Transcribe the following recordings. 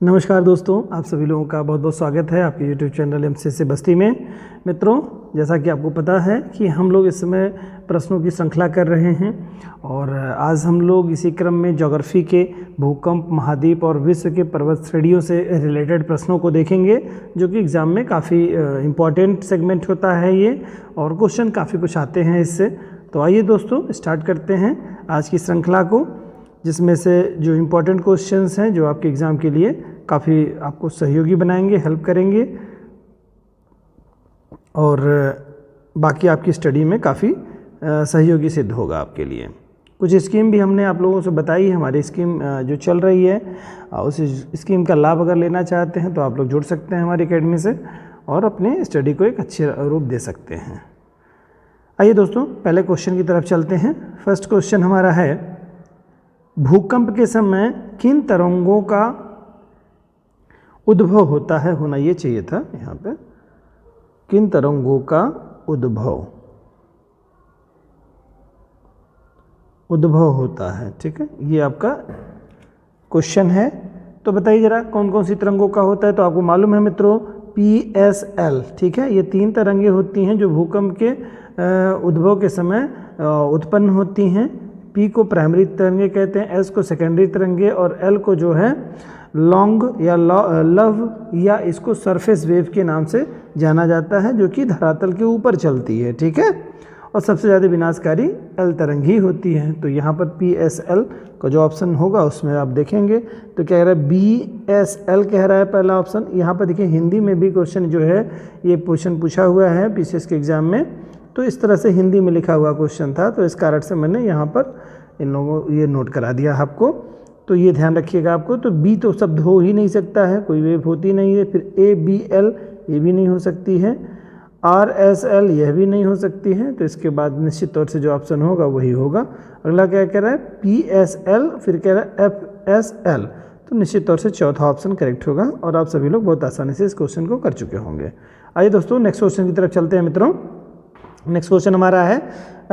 नमस्कार दोस्तों, आप सभी लोगों का बहुत बहुत स्वागत है आपके YouTube चैनल एमसीसी बस्ती में। मित्रों, जैसा कि आपको पता है कि हम लोग इस समय प्रश्नों की श्रृंखला कर रहे हैं और आज हम लोग इसी क्रम में ज्योग्राफी के भूकंप, महाद्वीप और विश्व के पर्वत श्रेणियों से रिलेटेड प्रश्नों को देखेंगे, जो कि एग्ज़ाम में काफ़ी इम्पॉर्टेंट सेगमेंट होता है ये, और क्वेश्चन काफ़ी कुछ आते हैं इससे। तो आइए दोस्तों, स्टार्ट करते हैं आज की श्रृंखला को, जिसमें से जो इम्पोर्टेंट क्वेश्चंस हैं जो आपके एग्ज़ाम के लिए काफ़ी आपको सहयोगी बनाएंगे, हेल्प करेंगे और बाकी आपकी स्टडी में काफ़ी सहयोगी सिद्ध होगा आपके लिए। कुछ स्कीम भी हमने आप लोगों से बताई है, हमारी स्कीम जो चल रही है, उस स्कीम का लाभ अगर लेना चाहते हैं तो आप लोग जुड़ सकते हैं हमारी एकेडमी से और अपने स्टडी को एक अच्छे रूप दे सकते हैं। आइए दोस्तों, पहले क्वेश्चन की तरफ चलते हैं। फर्स्ट क्वेश्चन हमारा है, भूकंप के समय किन तरंगों का उद्भव होता है? होना ये चाहिए था यहाँ पे, किन तरंगों का उद्भव होता है। ठीक है, ये आपका क्वेश्चन है। तो बताइए जरा कौन कौन सी तरंगों का होता है। तो आपको मालूम है मित्रों, PSL, ठीक है, ये 3 तरंगें होती हैं जो भूकंप के उद्भव के समय उत्पन्न होती हैं। P को प्राइमरी तरंगे कहते हैं, S को सेकेंडरी तरंगे और L को जो है लॉन्ग या लव या इसको सरफेस वेव के नाम से जाना जाता है, जो कि धरातल के ऊपर चलती है। ठीक है, और सबसे ज़्यादा विनाशकारी L तरंग ही होती है। तो यहाँ पर PSL का जो ऑप्शन होगा उसमें आप देखेंगे तो क्या कह रहा है, BSL कह रहा है पहला ऑप्शन। यहाँ पर देखिए हिंदी में भी क्वेश्चन जो है ये क्वेश्चन पूछा हुआ है PCS के एग्ज़ाम में, तो इस तरह से हिंदी में लिखा हुआ क्वेश्चन था, तो इस कारण से मैंने यहाँ पर इन लोगों ये नोट करा दिया आपको। तो ये ध्यान रखिएगा आपको। तो B तो शब्द हो ही नहीं सकता है, कोई वेव होती नहीं है। फिर ABL ये भी नहीं हो सकती है, RSL यह भी नहीं हो सकती है। तो इसके बाद निश्चित तौर से जो ऑप्शन होगा वही होगा। अगला क्या कह रहा है, PSL, फिर कह रहा है FSL। तो निश्चित तौर से चौथा ऑप्शन करेक्ट होगा और आप सभी लोग बहुत आसानी से इस क्वेश्चन को कर चुके होंगे। आइए दोस्तों, नेक्स्ट क्वेश्चन की तरफ चलते हैं मित्रों। नेक्स्ट क्वेश्चन हमारा है,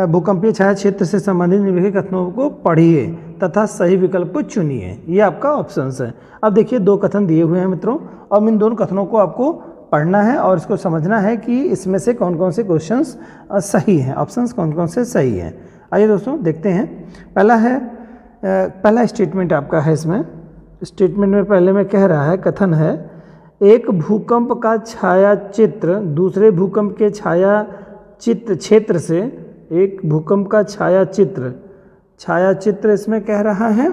भूकंपीय छाया क्षेत्र से संबंधित निम्नलिखित कथनों को पढ़िए तथा सही विकल्प को चुनिए। ये आपका ऑप्शंस है। अब देखिए 2 कथन दिए हुए हैं मित्रों, अब इन दोनों कथनों को आपको पढ़ना है और इसको समझना है कि इसमें से कौन कौन से क्वेश्चंस सही हैं, ऑप्शंस कौन कौन से सही हैं। आइए दोस्तों देखते हैं। पहला स्टेटमेंट आपका है। इसमें स्टेटमेंट में पहले में कह रहा है, कथन है, एक भूकंप का छाया चित्र दूसरे भूकंप के छाया चित्र क्षेत्र से, एक भूकंप का छाया चित्र इसमें कह रहा है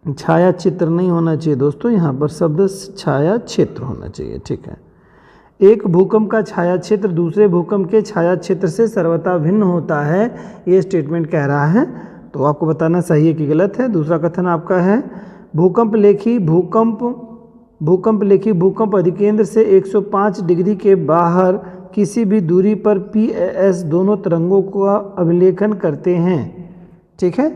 छाया चित्र नहीं होना चाहिए दोस्तों, यहाँ पर शब्द छाया क्षेत्र होना चाहिए। ठीक है, एक भूकंप का छाया क्षेत्र दूसरे भूकंप के छाया क्षेत्र से सर्वथा भिन्न होता है, ये स्टेटमेंट कह रहा है। तो आपको बताना सही है कि गलत है। दूसरा कथन आपका है, भूकंप लेखी भूकंप अधिकेंद्र से 105 डिग्री के बाहर किसी भी दूरी पर PS दोनों तरंगों का अभिलेखन करते हैं। ठीक है,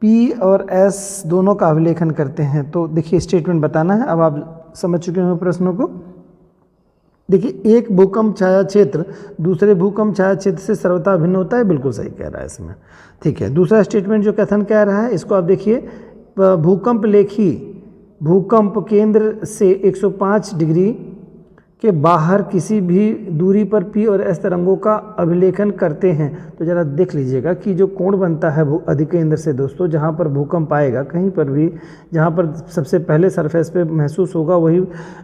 P और S दोनों का अभिलेखन करते हैं। तो देखिए स्टेटमेंट बताना है। अब आप समझ चुके हैं प्रश्नों को। देखिए, एक भूकंप छाया क्षेत्र दूसरे भूकंप छाया क्षेत्र से सर्वथा भिन्न होता है, बिल्कुल सही कह रहा है इसमें। ठीक है, दूसरा स्टेटमेंट जो कथन कह रहा है, इसको आप देखिए, भूकंप केंद्र से 105 डिग्री के बाहर किसी भी दूरी पर P और S तरंगों का अभिलेखन करते हैं। तो ज़रा देख लीजिएगा कि जो कोण बनता है अधिकेंद्र से दोस्तों, जहाँ पर भूकंप आएगा कहीं पर भी, जहाँ पर सबसे पहले सरफेस पे महसूस होगा वही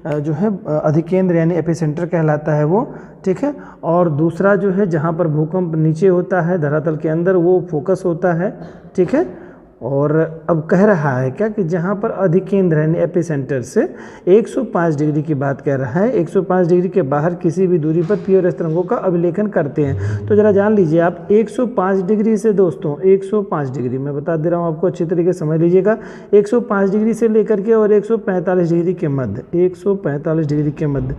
जो है अधिकेंद्र यानी एपिसेंटर कहलाता है वो। ठीक है, और दूसरा जो है जहाँ पर भूकंप नीचे होता है धरातल के अंदर, वो फोकस होता है। ठीक है, और अब कह रहा है क्या कि जहाँ पर अधिकेंद्र यानी एपिसेंटर से 105 डिग्री की बात कह रहा है, 105 डिग्री के बाहर किसी भी दूरी पर P और S तरंगों का अभिलेखन करते हैं। तो ज़रा जान लीजिए आप, 105 डिग्री से दोस्तों, 105 डिग्री मैं बता दे रहा हूँ आपको, अच्छी तरीके से समझ लीजिएगा। 105 डिग्री से लेकर के और 145 डिग्री के मध्य, 145 डिग्री के मध्य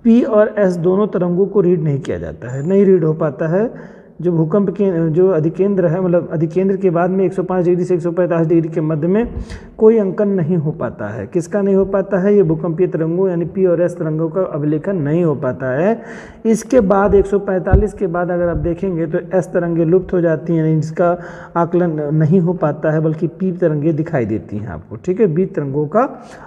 P और S दोनों तरंगों को रीड नहीं किया जाता है, नहीं रीड हो पाता है। जो भूकंप के जो अधिकेंद्र है, मतलब अधिकेंद्र के बाद में 105 डिग्री से 145 डिग्री के मध्य में कोई अंकन नहीं हो पाता है। किसका नहीं हो पाता है? ये भूकंपीय तरंगों यानी पी और एस तरंगों का अभिलेखन नहीं हो पाता है। इसके बाद 145 के बाद अगर आप देखेंगे तो एस तरंगें लुप्त हो जाती हैं, यानी इसका आकलन नहीं हो पाता है, बल्कि पी तरंगें दिखाई देती हैं आपको, ठीक है। बी तरंगों का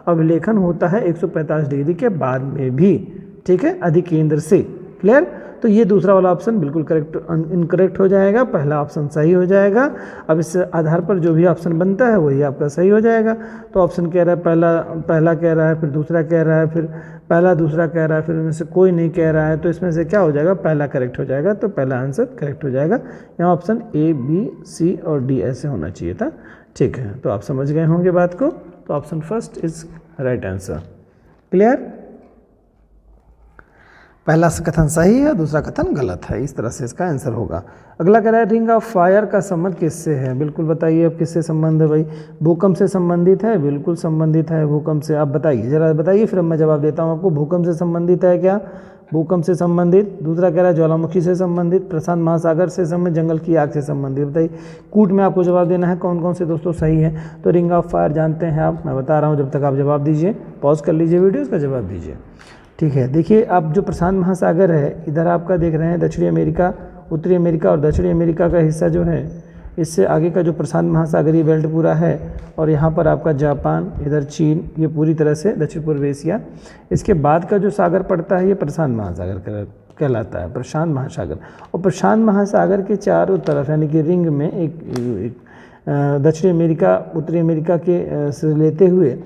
अभिलेखन होता है 145 डिग्री के बाद में भी, ठीक है, अधिकेंद्र से। क्लियर? तो ये दूसरा वाला ऑप्शन बिल्कुल करेक्ट इनकरेक्ट हो जाएगा, पहला ऑप्शन सही हो जाएगा। अब इस आधार पर जो भी ऑप्शन बनता है वही आपका सही हो जाएगा। तो ऑप्शन कह रहा है पहला कह रहा है, फिर दूसरा कह रहा है, फिर पहला दूसरा कह रहा है, फिर उनमें से कोई नहीं कह रहा है, तो इसमें से क्या हो जाएगा? पहला करेक्ट हो जाएगा। तो पहला आंसर करेक्ट हो जाएगा। यहाँ ऑप्शन ए, बी, सी और डी ऐसे होना चाहिए था, ठीक है। तो आप समझ गए होंगे बात को। तो option first is right answer. Clear? पहला कथन सही है, दूसरा कथन गलत है, इस तरह से इसका आंसर होगा। अगला कह रहा है रिंग ऑफ फायर का संबंध किससे है? बिल्कुल बताइए अब किससे संबंध है भाई? भूकंप से संबंधित है, बिल्कुल संबंधित है भूकंप से। आप बताइए, जरा बताइए, फिर मैं जवाब देता हूँ आपको। भूकंप से संबंधित है क्या? भूकंप से संबंधित। दूसरा कह रहा है ज्वालामुखी से संबंधित, प्रशांत महासागर से संबंधित, जंगल की आग से संबंधित। बताइए कूट में आपको जवाब देना है कौन कौन से दोस्तों सही है। तो रिंग ऑफ फायर जानते हैं आप, मैं बता रहा हूँ, जब तक आप जवाब दीजिए, पॉज कर लीजिए वीडियो, उसका जवाब दीजिए, ठीक है। देखिए आप जो प्रशांत महासागर है, इधर आपका देख रहे हैं दक्षिणी अमेरिका, उत्तरी अमेरिका और दक्षिणी अमेरिका का हिस्सा जो है, इससे आगे का जो प्रशांत महासागरीय बेल्ट पूरा है, और यहाँ पर आपका जापान, इधर चीन, ये पूरी तरह से दक्षिण पूर्व एशिया। इसके बाद का जो सागर पड़ता है ये प्रशांत महासागर कहलाता है, प्रशांत महासागर। और प्रशांत महासागर के चारों तरफ यानी कि रिंग में एक दक्षिणी अमेरिका, उत्तरी अमेरिका के से लेते हुए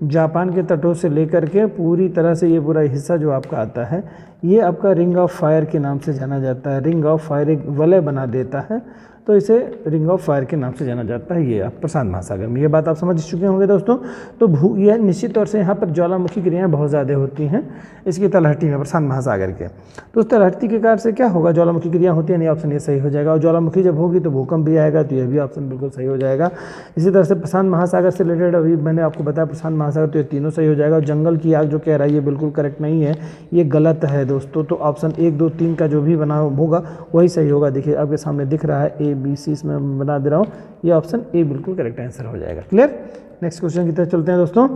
जापान के तटों से लेकर के पूरी तरह से ये पूरा हिस्सा जो आपका आता है, ये आपका रिंग ऑफ फायर के नाम से जाना जाता है। रिंग ऑफ फायर एक वलय बना देता है, तो इसे रिंग ऑफ फायर के नाम से जाना जाता है। ये आप प्रशांत महासागर में, ये बात आप समझ चुके होंगे दोस्तों। तो यह निश्चित तौर से यहाँ पर ज्वालामुखी क्रियाएं बहुत ज़्यादा होती हैं इसकी तलहटी में, प्रशांत महासागर के। तो उस तलहटी के कारण से क्या होगा? ज्वालामुखी क्रिया होती है, नहीं ऑप्शन ये सही हो जाएगा। और ज्वालामुखी जब होगी तो भूकंप भी आएगा, तो यह भी ऑप्शन बिल्कुल सही हो जाएगा। इसी तरह से प्रशांत महासागर से रिलेटेड अभी मैंने आपको बताया प्रशांत महासागर, तो ये तीनों सही हो जाएगा। और जंगल की आग जो कह रहा है ये बिल्कुल करेक्ट नहीं है, ये गलत है दोस्तों। तो ऑप्शन 1, 2, 3 का जो भी बना होगा वही सही होगा। देखिए आपके सामने दिख रहा है ए, बी, सी, इसमें बना दे रहा हूँ, ये ऑप्शन ए बिल्कुल करेक्ट आंसर हो जाएगा। क्लियर? नेक्स्ट क्वेश्चन की तरफ चलते हैं दोस्तों।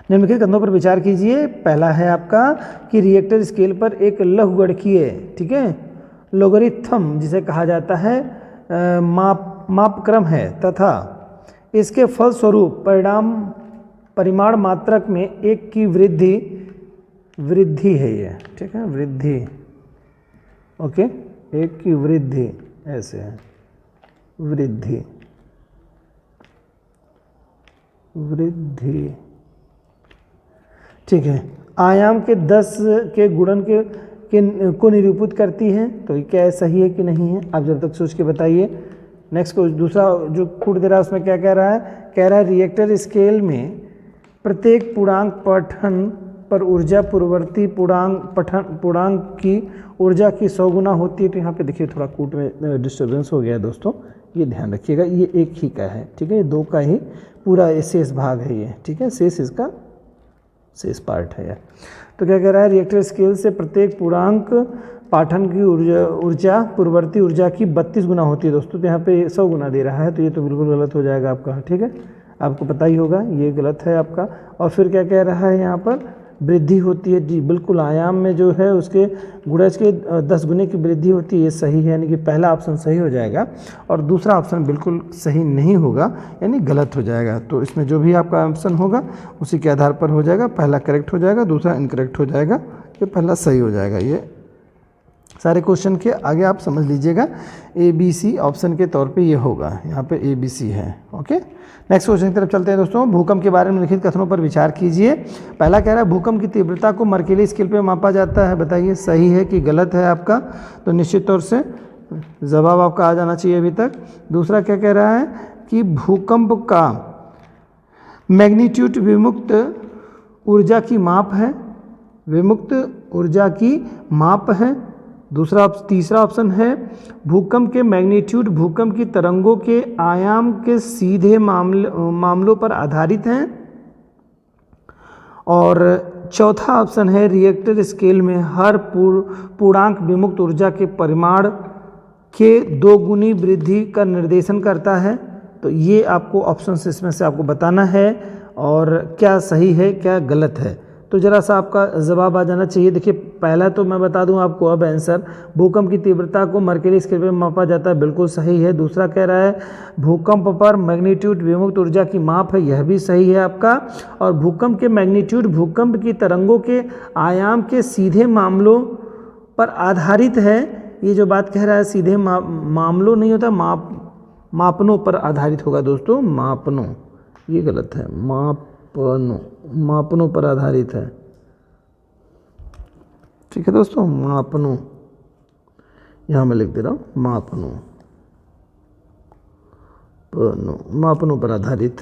निम्नलिखित कथनों पर विचार कीजिए। पहला है आपका कि रिएक्टर स्केल पर एक लघुगणकीय, ठीक है, लोगरिथम जिसे कहा जाता है मापक्रम है, तथा इसके फलस्वरूप परिमाण मात्रक में 1 की वृद्धि है ये, ठीक है, वृद्धि, ओके, 1 की वृद्धि ऐसे है, वृद्धि, ठीक है, आयाम के 10 के गुणन को निरूपित करती है। तो ये क्या है, सही है कि नहीं है? आप जब तक सोच के बताइए। नेक्स्ट को दूसरा जो कूट दे रहा है उसमें क्या कह रहा है? कह रहा है रिएक्टर स्केल में प्रत्येक पूर्णांक पठन पर ऊर्जा पूर्ववर्ती पूर्णांक की ऊर्जा की 100 गुना होती है। तो यहाँ पे देखिए थोड़ा कूट में डिस्टर्बेंस हो गया है दोस्तों, ये ध्यान रखिएगा। ये एक ही का है, ठीक है, ये 2 का ही पूरा शेष भाग है ये, ठीक है, शेष इसका शेष पार्ट है। तो क्या कह रहा है? रिएक्टर स्केल से प्रत्येक पूर्णांक पाठन की ऊर्जा पूर्ववर्ती ऊर्जा की 32 गुना होती है दोस्तों। तो यहाँ पे 100 गुना दे रहा है, तो ये तो बिल्कुल गलत हो जाएगा आपका, ठीक है, आपको पता ही होगा ये गलत है आपका। और फिर क्या कह रहा है यहाँ पर? वृद्धि होती है, जी बिल्कुल, आयाम में जो है उसके गुणज के 10 गुने की वृद्धि होती है, ये सही है, यानी कि पहला ऑप्शन सही हो जाएगा और दूसरा ऑप्शन बिल्कुल सही नहीं होगा, यानी गलत हो जाएगा। तो इसमें जो भी आपका ऑप्शन होगा उसी के आधार पर हो जाएगा, पहला करेक्ट हो जाएगा, दूसरा इनकरेक्ट हो जाएगा, ये पहला सही हो जाएगा। ये सारे क्वेश्चन के आगे आप समझ लीजिएगा, ए बी सी ऑप्शन के तौर पे ये होगा, यहाँ पे ए बी सी है, ओके। नेक्स्ट क्वेश्चन की तरफ चलते हैं दोस्तों। भूकंप के बारे में लिखित कथनों पर विचार कीजिए। पहला कह रहा है भूकंप की तीव्रता को मर्केली स्केल पे मापा जाता है। बताइए सही है कि गलत है आपका? तो निश्चित तौर से जवाब आपका आ जाना चाहिए अभी तक। दूसरा क्या कह रहा है कि भूकंप का मैग्नीट्यूड विमुक्त ऊर्जा की माप है, विमुक्त ऊर्जा की माप है। तीसरा ऑप्शन है भूकंप के मैग्नीट्यूड भूकंप की तरंगों के आयाम के सीधे मामलों पर आधारित हैं। और चौथा ऑप्शन है रिएक्टर स्केल में हर पूर्णांक विमुक्त ऊर्जा के परिमाण के 2 गुनी वृद्धि का निर्देशन करता है। तो ये आपको ऑप्शन इसमें से आपको बताना है और क्या सही है क्या गलत है। तो ज़रा सा आपका जवाब आ जाना चाहिए। देखिए पहला तो मैं बता दूं आपको अब आंसर, भूकंप की तीव्रता को मर्करी स्केल पर मापा जाता है, बिल्कुल सही है। दूसरा कह रहा है भूकंप पर मैग्नीट्यूड विमुक्त ऊर्जा की माप है, यह भी सही है आपका। और भूकंप के मैग्नीट्यूड भूकंप की तरंगों के आयाम के सीधे मामलों पर आधारित है। ये जो बात कह रहा है सीधे मामलों नहीं होता, मापनों पर आधारित होगा दोस्तों, मापनों, ये गलत है, मापनों पर आधारित है। ठीक है दोस्तों, मापनों, यहाँ मैं लिख दे रहा हूँ मापनों पर आधारित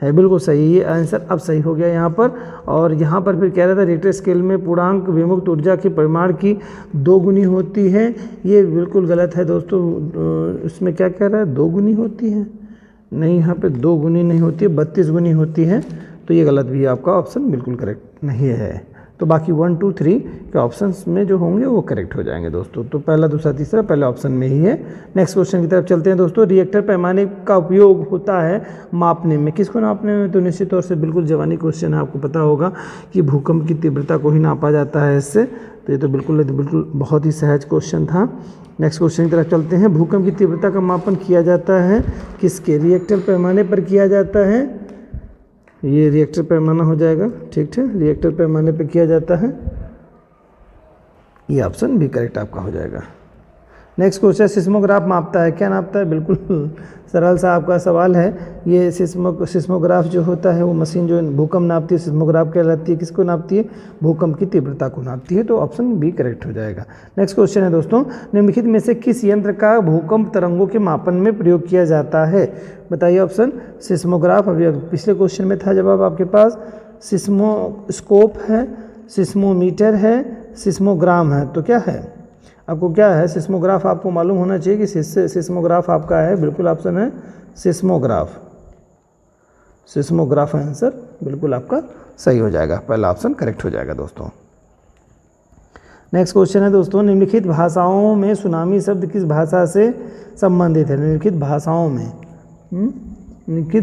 है, बिल्कुल सही। ये आंसर अब सही हो गया यहाँ पर। और यहाँ पर फिर कह रहा था रिक्टर स्केल में पूर्णांक विमुक्त ऊर्जा के परिमाण की 2 गुनी होती है, ये बिल्कुल गलत है दोस्तों। इसमें क्या कह रहा है 2 गुनी होती है, नहीं यहाँ पे 2 गुनी नहीं होती है, 32 गुनी होती है। तो ये गलत भी है, आपका ऑप्शन बिल्कुल करेक्ट नहीं है। तो बाकी 1, 2, 3 के ऑप्शंस में जो होंगे वो करेक्ट हो जाएंगे दोस्तों। तो पहला दूसरा तीसरा पहले ऑप्शन में ही है। नेक्स्ट क्वेश्चन की तरफ चलते हैं दोस्तों। रिएक्टर पैमाने का उपयोग होता है मापने में, किसको नापने में? तो निश्चित तौर से बिल्कुल जवानी क्वेश्चन है, आपको पता होगा कि भूकंप की तीव्रता को ही नापा जाता है इससे। तो ये तो बिल्कुल बहुत ही सहज क्वेश्चन था। नेक्स्ट क्वेश्चन की तरफ चलते हैं। भूकंप की तीव्रता का मापन किया जाता है किसके? रिएक्टर पैमाने पर किया जाता है। ये रिएक्टर पैमाना हो जाएगा, ठीक है, रिएक्टर पैमाने पर किया जाता है। ये ऑप्शन भी करेक्ट आपका हो जाएगा। नेक्स्ट क्वेश्चन, सिस्मोग्राफ मापता है, क्या नापता है? बिल्कुल सरल सा आपका सवाल है। ये सिस्मोग्राफ जो होता है वो मशीन जो भूकंप नापती है सिस्मोग्राफ कहलाती है। किसको नापती है? भूकंप की तीव्रता को नापती है। तो ऑप्शन बी करेक्ट हो जाएगा। नेक्स्ट क्वेश्चन है दोस्तों, निम्नलिखित में से किस यंत्र का भूकंप तरंगों के मापन में प्रयोग किया जाता है? बताइए ऑप्शन। सिस्मोग्राफ, अभी पिछले क्वेश्चन में था जवाब आपके पास, सिस्मोस्कोप है, सिस्मोमीटर है, सिस्मोग्राम है। तो क्या है आपको, क्या है? सिस्मोग्राफ आपको मालूम होना चाहिए कि सिस्मोग्राफ आपका है, बिल्कुल ऑप्शन है सिस्मोग्राफ। सिस्मोग्राफ आंसर बिल्कुल आपका सही हो जाएगा, पहला ऑप्शन करेक्ट हो जाएगा दोस्तों। नेक्स्ट क्वेश्चन है दोस्तों, निम्नलिखित भाषाओं में सुनामी शब्द किस भाषा से संबंधित है? निम्नलिखित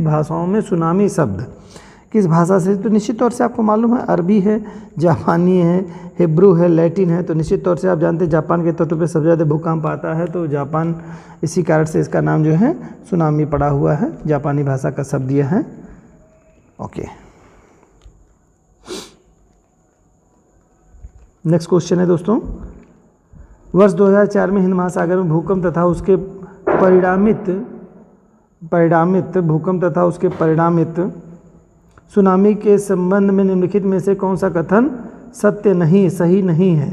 भाषाओं में सुनामी शब्द किस भाषा से? तो निश्चित तौर से आपको मालूम है अरबी है, जापानी है, हिब्रू है, लैटिन है। तो निश्चित तौर से आप जानते हैं जापान के तटों पे सबसे ज़्यादा भूकंप आता है, तो जापान, इसी कारण से इसका नाम जो है सुनामी पड़ा हुआ है, जापानी भाषा का शब्द यह है। ओके, नेक्स्ट क्वेश्चन है दोस्तों, वर्ष 2004 में हिंद महासागर में भूकंप तथा उसके परिणामित सुनामी के संबंध में निम्नलिखित में से कौन सा कथन सही नहीं है?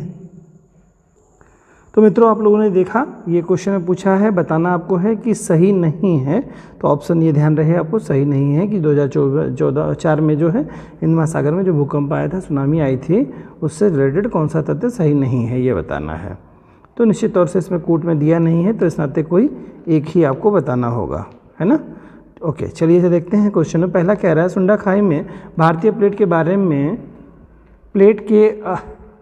तो मित्रों आप लोगों ने देखा, ये क्वेश्चन में पूछा है, बताना आपको है कि सही नहीं है। तो ऑप्शन ये ध्यान रहे आपको, सही नहीं है कि 2004 में जो है हिंद महासागर में जो भूकंप आया था, सुनामी आई थी, उससे रिलेटेड कौन सा तथ्य सही नहीं है, ये बताना है। तो निश्चित तौर से इसमें कोट में दिया नहीं है, तो इस नाते कोई एक ही आपको बताना होगा, है ना। ओके, चलिए इसे देखते हैं। क्वेश्चन में पहला कह रहा है, सुंडा खाई में भारतीय प्लेट के बारे में, प्लेट के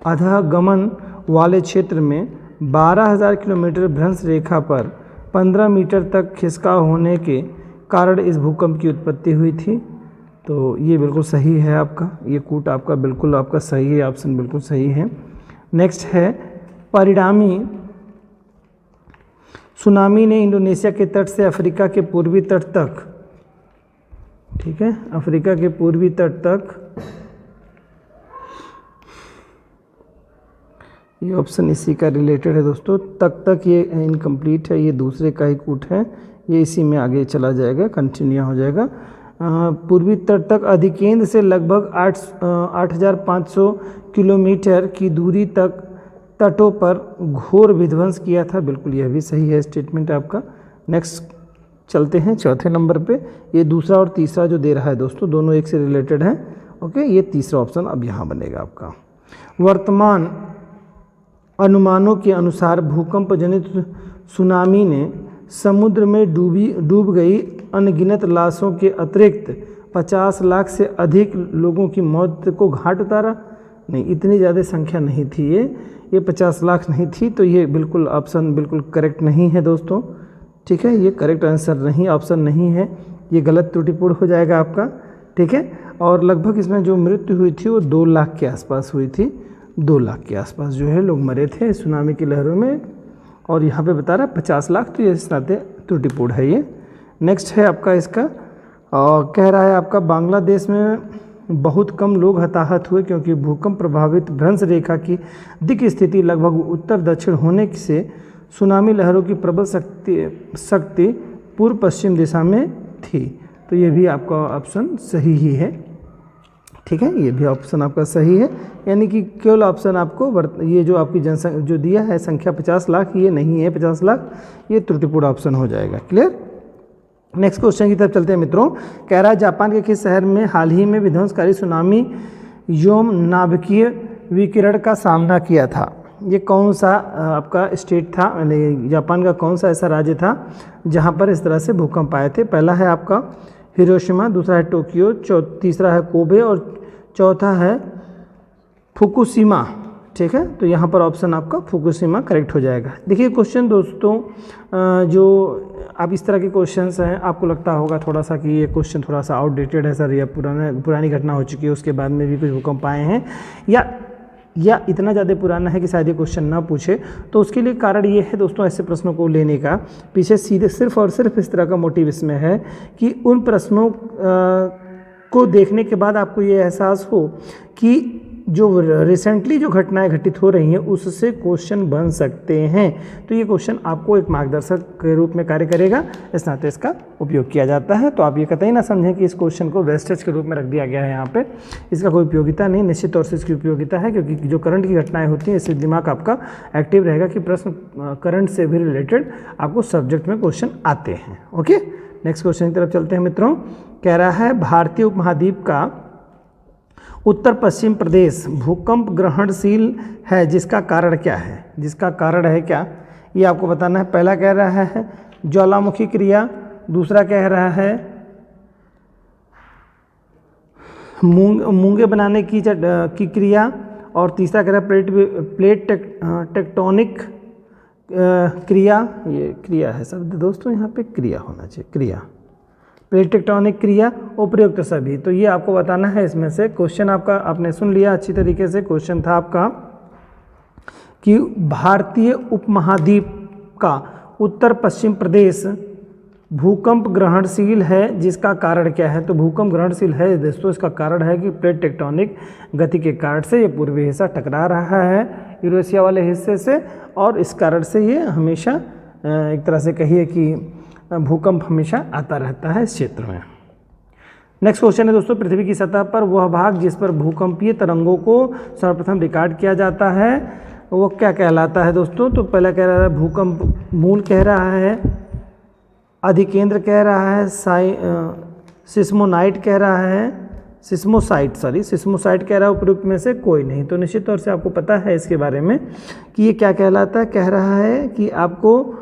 अधगमन वाले क्षेत्र में 12,000 किलोमीटर भ्रंश रेखा पर 15 मीटर तक खिसकाव होने के कारण इस भूकंप की उत्पत्ति हुई थी। तो ये बिल्कुल सही है आपका, ये कूट आपका बिल्कुल आपका सही है, ऑप्शन बिल्कुल सही है। नेक्स्ट है, परिणामी सुनामी ने इंडोनेशिया के तट से अफ्रीका के पूर्वी तट तक, ठीक है, अफ्रीका के पूर्वी तट तक, ये ऑप्शन इसी का रिलेटेड है दोस्तों, तक ये इनकम्प्लीट है, ये दूसरे का ही कूट है, ये इसी में आगे चला जाएगा, कंटिन्यू हो जाएगा। पूर्वी तट तक अधिकेंद्र से लगभग 8,500 किलोमीटर की दूरी तक तटों पर घोर विध्वंस किया था। बिल्कुल यह भी सही है स्टेटमेंट आपका। नेक्स्ट चलते हैं चौथे नंबर पे, ये दूसरा और तीसरा जो दे रहा है दोस्तों, दोनों एक से रिलेटेड हैं। ओके, ये तीसरा ऑप्शन अब यहाँ बनेगा आपका। वर्तमान अनुमानों के अनुसार भूकंप जनित सुनामी ने समुद्र में डूब गई अनगिनत लाशों के अतिरिक्त 50 लाख से अधिक लोगों की मौत को घाट उतारा। नहीं, इतनी ज़्यादा संख्या नहीं थी ये 50 लाख नहीं थी, तो ये बिल्कुल ऑप्शन बिल्कुल करेक्ट नहीं है दोस्तों, ठीक है। ये करेक्ट आंसर नहीं, ऑप्शन नहीं है, ये गलत त्रुटिपूर्ण हो जाएगा आपका, ठीक है। और लगभग इसमें जो मृत्यु हुई थी वो 2 लाख के आसपास हुई थी, 2 लाख के आसपास जो है लोग मरे थे सुनामी की लहरों में, और यहाँ पे बता रहा है 50 लाख, तो ये इस नाते त्रुटिपूर्ण है ये। नेक्स्ट है आपका इसका, और कह रहा है आपका बांग्लादेश में बहुत कम लोग हताहत हुए क्योंकि भूकंप प्रभावित भ्रंश रेखा की दिक् स्थिति लगभग उत्तर दक्षिण होने से सुनामी लहरों की प्रबल शक्ति पूर्व पश्चिम दिशा में थी। तो ये भी आपका ऑप्शन सही ही है, ठीक है, ये भी ऑप्शन आपका सही है। यानी कि केवल ऑप्शन आपको ये जो आपकी जनसंख्या जो दिया है संख्या 50 लाख, ये नहीं है 50 लाख, ये त्रुटिपूर्ण ऑप्शन हो जाएगा। क्लियर। नेक्स्ट क्वेश्चन की तरफ चलते हैं मित्रों। कह रहा है जापान के किस शहर में हाल ही में विध्वंसकारी सुनामी योम नाभिकीय विकिरण का सामना किया था? ये कौन सा आपका स्टेट था, यानी जापान का कौन सा ऐसा राज्य था जहाँ पर इस तरह से भूकंप आए थे? पहला है आपका हिरोशिमा, दूसरा है टोक्यो, तीसरा है कोबे और चौथा है फुकुशिमा, ठीक है। तो यहाँ पर ऑप्शन आपका फुकुशिमा करेक्ट हो जाएगा। देखिए क्वेश्चन दोस्तों, जो आप इस तरह के क्वेश्चंस हैं, आपको लगता होगा थोड़ा सा कि ये क्वेश्चन थोड़ा सा आउटडेटेड है सर, या पुरानी घटना हो चुकी है, उसके बाद में भी कुछ भूकंप आए हैं, या इतना ज़्यादा पुराना है कि शायद ये क्वेश्चन ना पूछे। तो उसके लिए कारण ये है दोस्तों, ऐसे प्रश्नों को लेने का पीछे सीधे सिर्फ और सिर्फ इस तरह का मोटिव इसमें है कि उन प्रश्नों को देखने के बाद आपको ये एहसास हो कि जो रिसेंटली जो घटनाएं घटित हो रही हैं उससे क्वेश्चन बन सकते हैं। तो ये क्वेश्चन आपको एक मार्गदर्शक के रूप में कार्य करेगा, इस नाते इसका उपयोग किया जाता है। तो आप ये कतई ना समझें कि इस क्वेश्चन को वेस्टेज के रूप में रख दिया गया है यहाँ पे, इसका कोई उपयोगिता नहीं, निश्चित तौर से इसकी उपयोगिता है, क्योंकि जो करंट की घटनाएं होती हैं इससे दिमाग आपका एक्टिव रहेगा कि प्रश्न करंट से भी रिलेटेड आपको सब्जेक्ट में क्वेश्चन आते हैं। ओके, नेक्स्ट क्वेश्चन की तरफ चलते हैं मित्रों। कह रहा है भारतीय उपमहाद्वीप का उत्तर पश्चिम प्रदेश भूकंप ग्रहणशील है, जिसका कारण क्या है? जिसका कारण है क्या, ये आपको बताना है। पहला कह रहा है ज्वालामुखी क्रिया, दूसरा कह रहा है मूंगे बनाने की क्रिया, और तीसरा कह रहा है प्लेट टेक्टोनिक क्रिया। ये क्रिया है शब्द दोस्तों, यहाँ पे क्रिया होना चाहिए, क्रिया, प्लेट टेक्टोनिक क्रिया, उपयुक्त सभी। तो ये आपको बताना है इसमें से। क्वेश्चन आपका आपने सुन लिया अच्छी तरीके से। क्वेश्चन था आपका कि भारतीय उपमहाद्वीप का उत्तर पश्चिम प्रदेश भूकंप ग्रहणशील है, जिसका कारण क्या है? तो भूकंप ग्रहणशील है दोस्तों, इसका कारण है कि प्लेट टेक्टोनिक गति के कारण से ये पूर्वी हिस्सा टकरा रहा है यूरेशिया वाले हिस्से से, और इस कारण से ये हमेशा एक तरह से कहिए कि भूकंप हमेशा आता रहता है इस क्षेत्र में। नेक्स्ट क्वेश्चन है दोस्तों, पृथ्वी की सतह पर वह भाग जिस पर भूकंपीय तरंगों को सर्वप्रथम रिकॉर्ड किया जाता है वो क्या कहलाता है दोस्तों? तो पहला कह रहा है भूकंप मूल कह रहा है, अधिकेंद्र कह रहा है, सिस्मोनाइट कह रहा है, सिस्मोसाइट कह रहा है, उपयुक्त में से कोई नहीं। तो निश्चित तौर से आपको पता है इसके बारे में कि ये क्या कहलाता है। कह रहा है कि आपको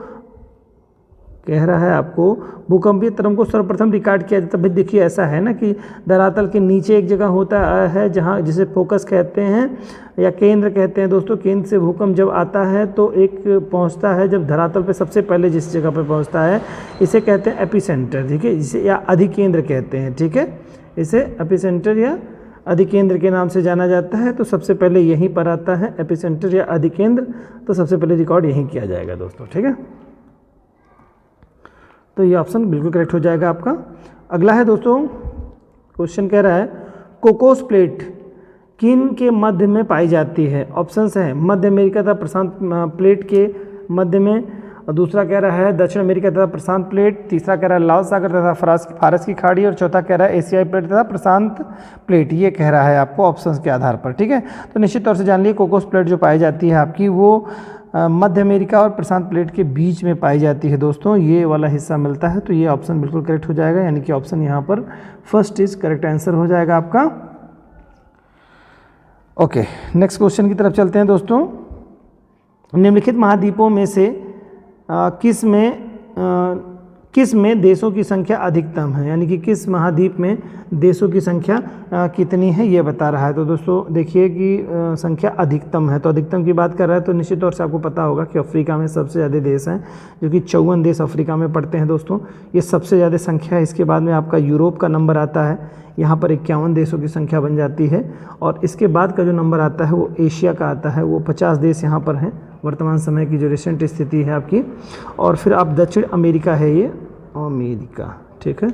भूकंपीय तरंग को सर्वप्रथम रिकॉर्ड किया जाता है। भाई देखिए ऐसा है ना कि धरातल के नीचे एक जगह होता है जहाँ जिसे फोकस कहते हैं या केंद्र कहते हैं दोस्तों। केंद्र से भूकंप जब आता है तो एक पहुँचता है जब धरातल पे सबसे पहले जिस जगह पे पहुँचता है इसे कहते हैं एपिसेंटर, ठीक है, इसे या अधिकेंद्र कहते हैं, ठीक है, इसे एपिसेंटर या अधिकेंद्र के नाम से जाना जाता है। तो सबसे पहले यहीं पर आता है एपिसेंटर या अधिकेंद्र, तो सबसे पहले रिकॉर्ड यहीं किया जाएगा दोस्तों, ठीक है। तो ये ऑप्शन बिल्कुल करेक्ट हो जाएगा आपका। अगला है दोस्तों, क्वेश्चन कह रहा है कोकोस प्लेट किन के मध्य में पाई जाती है? ऑप्शंस हैं मध्य अमेरिका तथा प्रशांत प्लेट के मध्य में, और दूसरा कह रहा है दक्षिण अमेरिका तथा प्रशांत प्लेट, तीसरा कह रहा है लाल सागर तथा फारस की खाड़ी, और चौथा कह रहा है एशियाई प्लेट तथा प्रशांत प्लेट। ये कह रहा है आपको ऑप्शंस के आधार पर, ठीक है। तो निश्चित तौर से जान लीजिए कोकोस प्लेट जो पाई जाती है आपकी वो मध्य अमेरिका और प्रशांत प्लेट के बीच में पाई जाती है दोस्तों, ये वाला हिस्सा मिलता है। तो ये ऑप्शन बिल्कुल करेक्ट हो जाएगा, यानी कि ऑप्शन यहाँ पर फर्स्ट इज करेक्ट आंसर हो जाएगा आपका। ओके, नेक्स्ट क्वेश्चन की तरफ चलते हैं दोस्तों। निम्नलिखित महाद्वीपों में से किस में किस में देशों की संख्या अधिकतम है, यानी कि किस महाद्वीप में देशों की संख्या कितनी है ये बता रहा है। तो दोस्तों देखिए कि संख्या अधिकतम है, तो अधिकतम की बात कर रहा है तो निश्चित तौर से आपको पता होगा कि अफ्रीका में सबसे ज़्यादा देश हैं, जो कि 54 देश अफ्रीका में पड़ते हैं दोस्तों, ये सबसे ज़्यादा संख्या है। इसके बाद में आपका यूरोप का नंबर आता है, यहाँ पर 51 देशों की संख्या बन जाती है। और इसके बाद का जो नंबर आता है वो एशिया का आता है, वो 50 देश यहाँ पर हैं वर्तमान समय की जो रिसेंट स्थिति है आपकी। और फिर आप दक्षिण अमेरिका है, ये अमेरिका, ठीक है।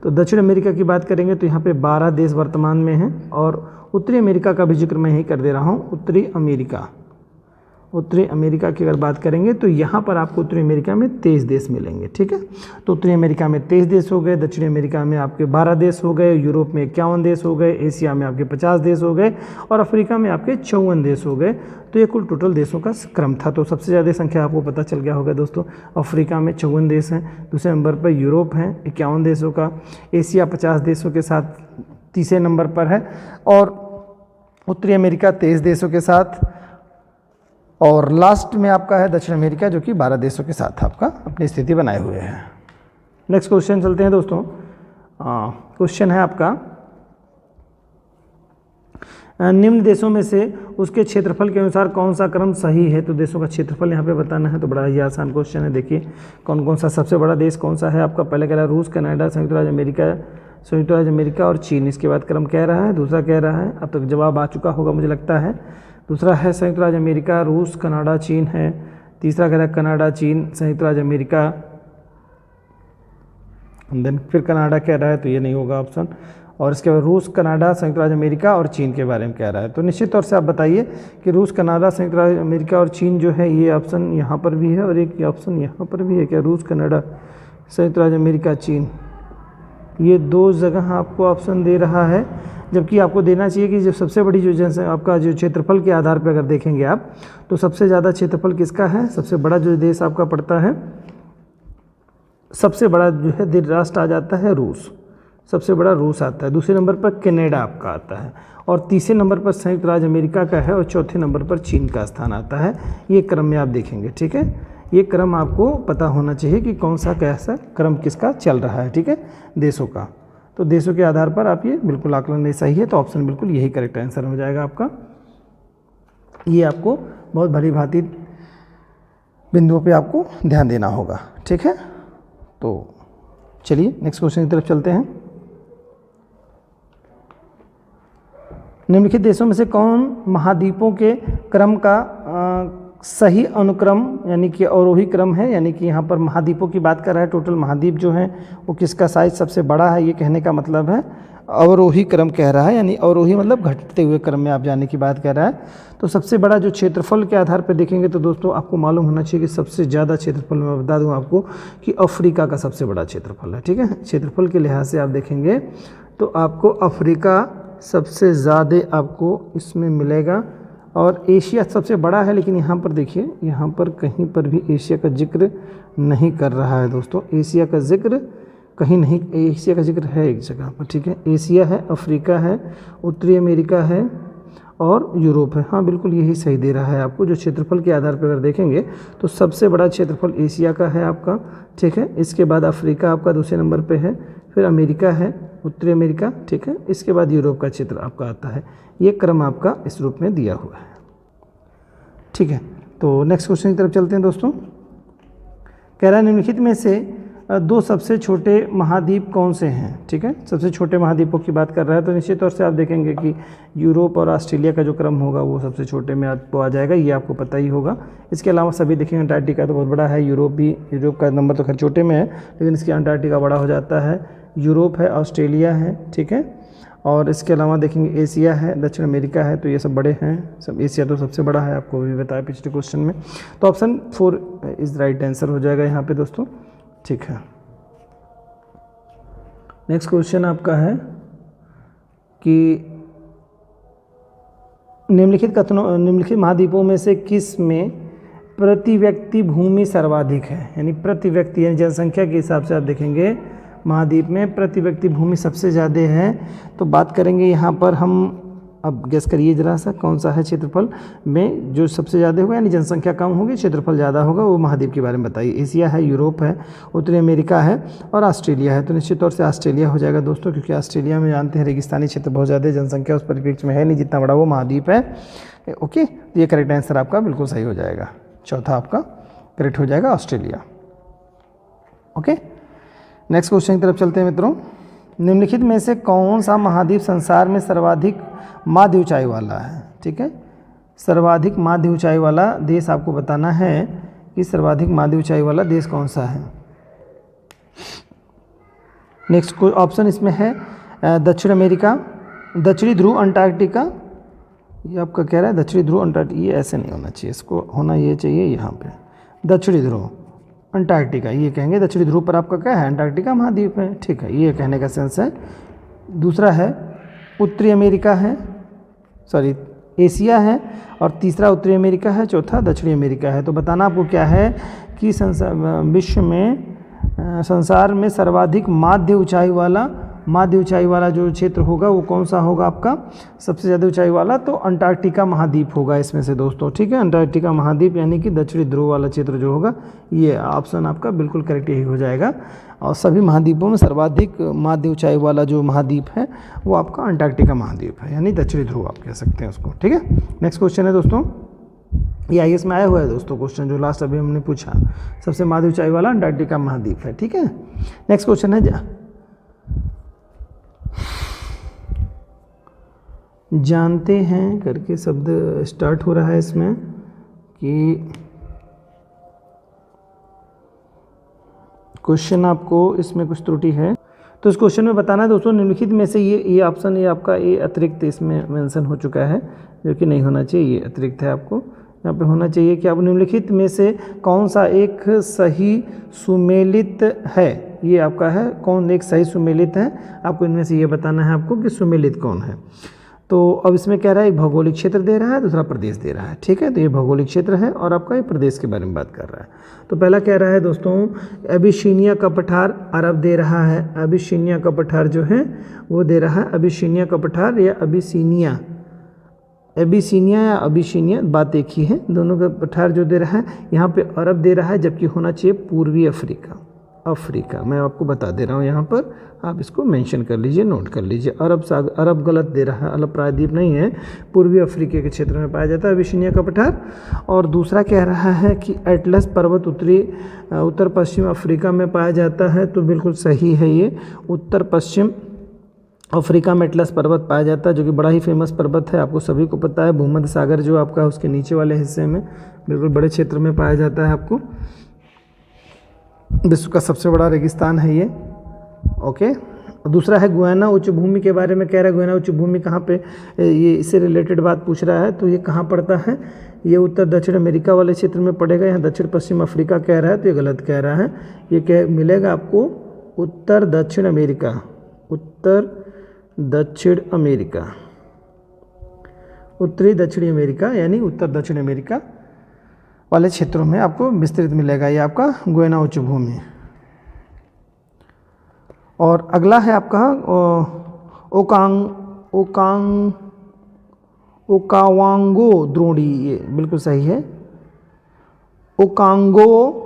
तो दक्षिण अमेरिका की बात करेंगे तो यहाँ पे 12 देश वर्तमान में हैं। और उत्तरी अमेरिका का भी जिक्र मैं यही कर दे रहा हूँ, उत्तरी अमेरिका की अगर बात करेंगे तो यहाँ पर आपको उत्तरी अमेरिका में 23 देश मिलेंगे, ठीक है। तो उत्तरी अमेरिका में 23 देश हो गए, दक्षिणी अमेरिका में आपके 12 देश हो गए, यूरोप में 51 देश हो गए, एशिया में आपके 50 देश हो गए और अफ्रीका में आपके 54 देश हो गए। तो ये कुल टोटल देशों का क्रम था। तो सबसे ज़्यादा संख्या आपको पता चल गया होगा दोस्तों, अफ्रीका में 54 देश हैं, दूसरे नंबर पर यूरोप हैं 51 देशों का, एशिया 50 देशों के साथ तीसरे नंबर पर है, और उत्तरी अमेरिका 23 देशों के साथ, और लास्ट में आपका है दक्षिण अमेरिका जो कि 12 देशों के साथ आपका अपनी स्थिति बनाए हुए है। नेक्स्ट क्वेश्चन चलते हैं दोस्तों। क्वेश्चन है आपका, निम्न देशों में से उसके क्षेत्रफल के अनुसार कौन सा क्रम सही है। तो देशों का क्षेत्रफल यहाँ पे बताना है, तो बड़ा ही आसान क्वेश्चन है। देखिए कौन कौन सा सबसे बड़ा देश कौन सा है आपका, पहले कह रहा है रूस, कनाडा, संयुक्त राज्य अमेरिका और चीन। इसके बाद क्रम कह रहा है, दूसरा कह रहा है, अब तक जवाब आ चुका होगा मुझे लगता है। दूसरा है संयुक्त राज्य अमेरिका, रूस, कनाडा, चीन है। तीसरा कह रहा है कनाडा, चीन, संयुक्त राज्य अमेरिका, देन फिर कनाडा कह रहा है, तो ये नहीं होगा ऑप्शन। और इसके बाद रूस, कनाडा, संयुक्त राज्य अमेरिका और चीन के बारे में कह रहा है। तो निश्चित तौर से आप बताइए कि रूस, कनाडा, संयुक्त राज्य अमेरिका और चीन जो है ये ऑप्शन यहाँ पर भी है और एक ऑप्शन यहाँ पर भी है क्या, रूस, कनाडा, संयुक्त राज्य अमेरिका, चीन, ये 2 जगह आपको ऑप्शन दे रहा है। जबकि आपको देना चाहिए कि जो सबसे बड़ी जो जनसंख्या आपका जो क्षेत्रफल के आधार पर अगर देखेंगे आप, तो सबसे ज़्यादा क्षेत्रफल किसका है, सबसे बड़ा जो देश आपका पड़ता है, सबसे बड़ा जो है राष्ट्र आ जाता है रूस, सबसे बड़ा रूस आता है। दूसरे नंबर पर कनाडा आपका आता है और तीसरे नंबर पर संयुक्त राज्य अमेरिका का है और चौथे नंबर पर चीन का स्थान आता है। ये क्रम में आप देखेंगे, ठीक है। ये क्रम आपको पता होना चाहिए कि कौन सा कैसा क्रम किसका चल रहा है, ठीक है, देशों का। तो देशों के आधार पर आप ये बिल्कुल आकलन नहीं सही है, तो ऑप्शन बिल्कुल यही करेक्ट आंसर हो जाएगा आपका। ये आपको बहुत भली भांति बिंदुओं पे आपको ध्यान देना होगा, ठीक है। तो चलिए नेक्स्ट क्वेश्चन की तरफ चलते हैं। निम्नलिखित देशों में से कौन महाद्वीपों के क्रम का सही अनुक्रम यानी कि अवरोही क्रम है, यानी कि यहाँ पर महाद्वीपों की बात कर रहा है, टोटल महाद्वीप जो हैं वो किसका साइज सबसे बड़ा है, ये कहने का मतलब है अवरोही क्रम कह रहा है, यानी अवरोही मतलब घटते हुए क्रम में आप जाने की बात कर रहा है। तो सबसे बड़ा जो क्षेत्रफल के आधार पर देखेंगे तो दोस्तों आपको मालूम होना चाहिए कि सबसे ज़्यादा क्षेत्रफल मैं बता दूं आपको कि अफ्रीका का सबसे बड़ा क्षेत्रफल है, ठीक है। क्षेत्रफल के लिहाज से आप देखेंगे तो आपको अफ्रीका सबसे ज़्यादा आपको इसमें मिलेगा और एशिया सबसे बड़ा है। लेकिन यहाँ पर देखिए, यहाँ पर कहीं पर भी एशिया का जिक्र नहीं कर रहा है दोस्तों, एशिया का जिक्र कहीं नहीं, एशिया का जिक्र है एक जगह पर, ठीक है। एशिया है, अफ्रीका है, उत्तरी अमेरिका है और यूरोप है। हाँ बिल्कुल यही सही दे रहा है आपको। जो क्षेत्रफल के आधार पर अगर देखेंगे तो सबसे बड़ा क्षेत्रफल एशिया का है आपका, ठीक है। इसके बाद अफ्रीका आपका दूसरे नंबर पे है, फिर अमेरिका है, उत्तरी अमेरिका, ठीक है। इसके बाद यूरोप का क्षेत्र आपका आता है। ये क्रम आपका इस रूप में दिया हुआ है, ठीक है। तो नेक्स्ट क्वेश्चन की तरफ चलते हैं दोस्तों। कह रहा है निम्नलिखित में से 2 सबसे छोटे महाद्वीप कौन से हैं, ठीक है। सबसे छोटे महाद्वीपों की बात कर रहा है तो निश्चित तौर से आप देखेंगे कि यूरोप और ऑस्ट्रेलिया का जो क्रम होगा वो सबसे छोटे में आपको आ जाएगा, ये आपको पता ही होगा। इसके अलावा सभी देखेंगे, अंटार्कटिका तो बहुत बड़ा है, यूरोप का नंबर तो खैर छोटे में है लेकिन इसकी अंटार्कटिका बड़ा हो जाता है, यूरोप है, ऑस्ट्रेलिया है, ठीक है। और इसके अलावा देखेंगे एशिया है, दक्षिण अमेरिका है, तो ये सब बड़े हैं सब। एशिया तो सबसे बड़ा है, आपको भी बताया पिछले क्वेश्चन में। तो ऑप्शन 4 इज़ राइट आंसर हो जाएगा यहाँ पे दोस्तों, ठीक है। नेक्स्ट क्वेश्चन आपका है कि निम्नलिखित महाद्वीपों में से किस में प्रति व्यक्ति भूमि सर्वाधिक है, यानी प्रति व्यक्ति यानी जनसंख्या के हिसाब से आप देखेंगे महाद्वीप में प्रति व्यक्ति भूमि सबसे ज़्यादा है। तो बात करेंगे यहाँ पर हम अब गेस करिए जरा सा कौन सा है क्षेत्रफल में जो सबसे ज़्यादा होगा, यानी जनसंख्या कम होगी क्षेत्रफल ज़्यादा होगा, वो महाद्वीप के बारे में बताइए। एशिया है, यूरोप है, उत्तरी अमेरिका है और ऑस्ट्रेलिया है। तो निश्चित तौर से ऑस्ट्रेलिया हो जाएगा दोस्तों, क्योंकि ऑस्ट्रेलिया में जानते हैं रेगिस्तानी क्षेत्र बहुत ज़्यादा है, जनसंख्या उस परिप्रेक्ष्य में है नहीं, जितना बड़ा वो महाद्वीप है। ओके, ये करेक्ट आंसर आपका बिल्कुल सही हो जाएगा, चौथा आपका करेक्ट हो जाएगा ऑस्ट्रेलिया। ओके, नेक्स्ट क्वेश्चन की तरफ चलते हैं मित्रों। निम्नलिखित में से कौन सा महाद्वीप संसार में सर्वाधिक माध्य ऊंचाई वाला है? ठीक है, सर्वाधिक माध्य ऊंचाई वाला देश आपको बताना है कि सर्वाधिक माध्य ऊंचाई वाला देश कौन सा है। नेक्स्ट कोई ऑप्शन इसमें है दक्षिण अमेरिका, दक्षिणी ध्रुव अंटार्कटिका, ये आपका कह रहा है दक्षिणी ध्रुव अंटार्कटिका, ये ऐसे नहीं होना चाहिए, इसको होना ये चाहिए यहाँ पे दक्षिणी ध्रुव अंटार्कटिका, ये कहेंगे दक्षिणी ध्रुव पर आपका क्या है, अंटार्कटिका महाद्वीप है। ठीक है, ये कहने का सेंस है। दूसरा है उत्तरी अमेरिका है, सॉरी एशिया है, और तीसरा उत्तरी अमेरिका है, चौथा दक्षिणी अमेरिका है। तो बताना आपको क्या है कि विश्व में संसार में सर्वाधिक माध्य ऊंचाई वाला जो क्षेत्र होगा वो कौन सा होगा आपका, सबसे ज़्यादा ऊंचाई वाला, तो अंटार्कटिका महाद्वीप होगा इसमें से दोस्तों। ठीक है, अंटार्कटिका महाद्वीप यानी कि दक्षिणी ध्रुव वाला क्षेत्र जो होगा, ये ऑप्शन आपका बिल्कुल करेक्ट यही हो जाएगा। और सभी महाद्वीपों में सर्वाधिक माध्य ऊंचाई वाला जो महाद्वीप है वो आपका अंटार्कटिका महाद्वीप है, यानी दक्षिणी ध्रुव आप कह सकते हैं उसको। ठीक है, नेक्स्ट क्वेश्चन है दोस्तों, ये IAS में आया हुआ है दोस्तों क्वेश्चन, जो लास्ट अभी हमने पूछा, सबसे माध्य ऊंचाई वाला अंटार्कटिका महाद्वीप है। ठीक है, नेक्स्ट क्वेश्चन है जानते हैं करके शब्द स्टार्ट हो रहा है इसमें कि क्वेश्चन आपको इसमें कुछ त्रुटि है, तो इस क्वेश्चन में बताना है दोस्तों निम्नलिखित में से ये ऑप्शन, ये आपका ये अतिरिक्त इसमें मेंशन हो चुका है, जो कि नहीं होना चाहिए, ये अतिरिक्त है। आपको यहाँ पे होना चाहिए कि आप निम्नलिखित में से कौन सा एक सही सुमेलित है, ये आपका है कौन एक सही सुमेलित है, आपको इनमें से ये बताना है आपको कि सुमेलित कौन है। तो अब इसमें कह रहा है एक भौगोलिक क्षेत्र दे रहा है, दूसरा प्रदेश दे रहा है। ठीक है, तो ये भौगोलिक क्षेत्र है और आपका ये प्रदेश के बारे में बात कर रहा है। तो पहला कह रहा है दोस्तों अबिशीनिया का पठार अरब दे रहा है, अबिशीनिया का पठार जो है वो दे रहा है, अबिशीनिया का पठार या अबिसीनिया, एबिसीनिया या अबिशीनिया बात एक ही है, दोनों का पठार जो दे रहा है यहाँ पे अरब दे रहा है, जबकि होना चाहिए पूर्वी अफ्रीका। मैं आपको बता दे रहा हूँ यहाँ पर, आप इसको मेंशन कर लीजिए, नोट कर लीजिए। अरब गलत दे रहा है, अरब प्रायद्वीप नहीं है, पूर्वी अफ्रीका के क्षेत्र में पाया जाता है अबिशीनिया का पठार। और दूसरा कह रहा है कि एटलस पर्वत उत्तर पश्चिम अफ्रीका में पाया जाता है, तो बिल्कुल सही है, ये उत्तर पश्चिम अफ्रीका में एटलस पर्वत पाया जाता है, जो कि बड़ा ही फेमस पर्वत है, आपको सभी को पता है। भूमध्य सागर जो आपका उसके नीचे वाले हिस्से में बिल्कुल बड़े क्षेत्र में पाया जाता है। आपको विश्व का सबसे बड़ा रेगिस्तान है ये। ओके, दूसरा है गुयाना उच्च भूमि के बारे में कह रहा है, गुयाना उच्च भूमि कहाँ पे, ये इससे रिलेटेड बात पूछ रहा है, तो ये कहाँ पड़ता है, ये उत्तर दक्षिण अमेरिका वाले क्षेत्र में पड़ेगा। यहाँ दक्षिण पश्चिम अफ्रीका कह रहा है, तो ये गलत कह रहा है, ये कह मिलेगा आपको उत्तर दक्षिण अमेरिका, उत्तरी दक्षिणी अमेरिका, यानी उत्तर दक्षिण अमेरिका वाले क्षेत्रों में आपको विस्तृत मिलेगा ये आपका गुयाना उच्च भूमि। और अगला है आपका ओकावांगो द्रोणी, ये बिल्कुल सही है, ओकावांगो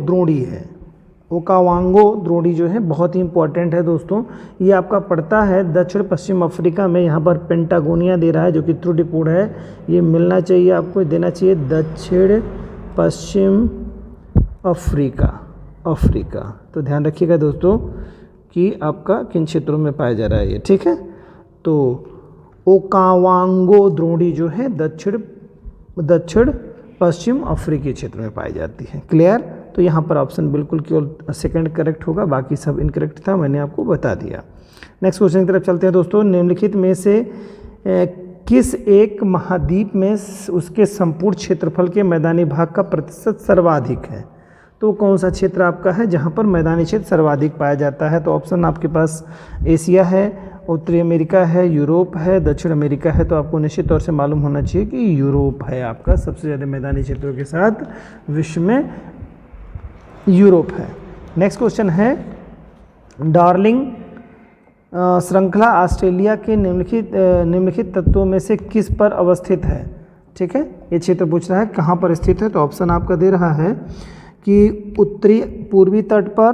द्रोणी है। ओकावांगो द्रोणी जो है बहुत ही इंपॉर्टेंट है दोस्तों, ये आपका पड़ता है दक्षिण पश्चिम अफ्रीका में। यहाँ पर पेंटागोनिया दे रहा है, जो कि त्रुटिपूर्ण है, ये मिलना चाहिए, आपको देना चाहिए दक्षिण पश्चिम अफ्रीका। तो ध्यान रखिएगा दोस्तों कि आपका किन क्षेत्रों में पाया जा रहा है ये। ठीक है, तो ओकावांगो द्रोणी जो है दक्षिण पश्चिम अफ्रीकी क्षेत्र में पाई जाती है। क्लियर, तो यहाँ पर ऑप्शन बिल्कुल केवल सेकंड करेक्ट होगा, बाकी सब इनकरेक्ट था, मैंने आपको बता दिया। नेक्स्ट क्वेश्चन की तरफ चलते हैं दोस्तों। निम्नलिखित में से किस एक महाद्वीप में उसके संपूर्ण क्षेत्रफल के मैदानी भाग का प्रतिशत सर्वाधिक है? तो कौन सा क्षेत्र आपका है जहाँ पर मैदानी क्षेत्र सर्वाधिक पाया जाता है? तो ऑप्शन आपके पास एशिया है, उत्तरी अमेरिका है, यूरोप है, दक्षिण अमेरिका है। तो आपको निश्चित तौर से मालूम होना चाहिए कि यूरोप है आपका, सबसे ज़्यादा मैदानी क्षेत्रों के साथ विश्व में यूरोप है। नेक्स्ट क्वेश्चन है डार्लिंग श्रृंखला ऑस्ट्रेलिया के निम्नलिखित तत्वों में से किस पर अवस्थित है। ठीक है, ये क्षेत्र पूछ रहा है कहाँ पर स्थित है। तो ऑप्शन आपका दे रहा है कि उत्तरी पूर्वी तट पर,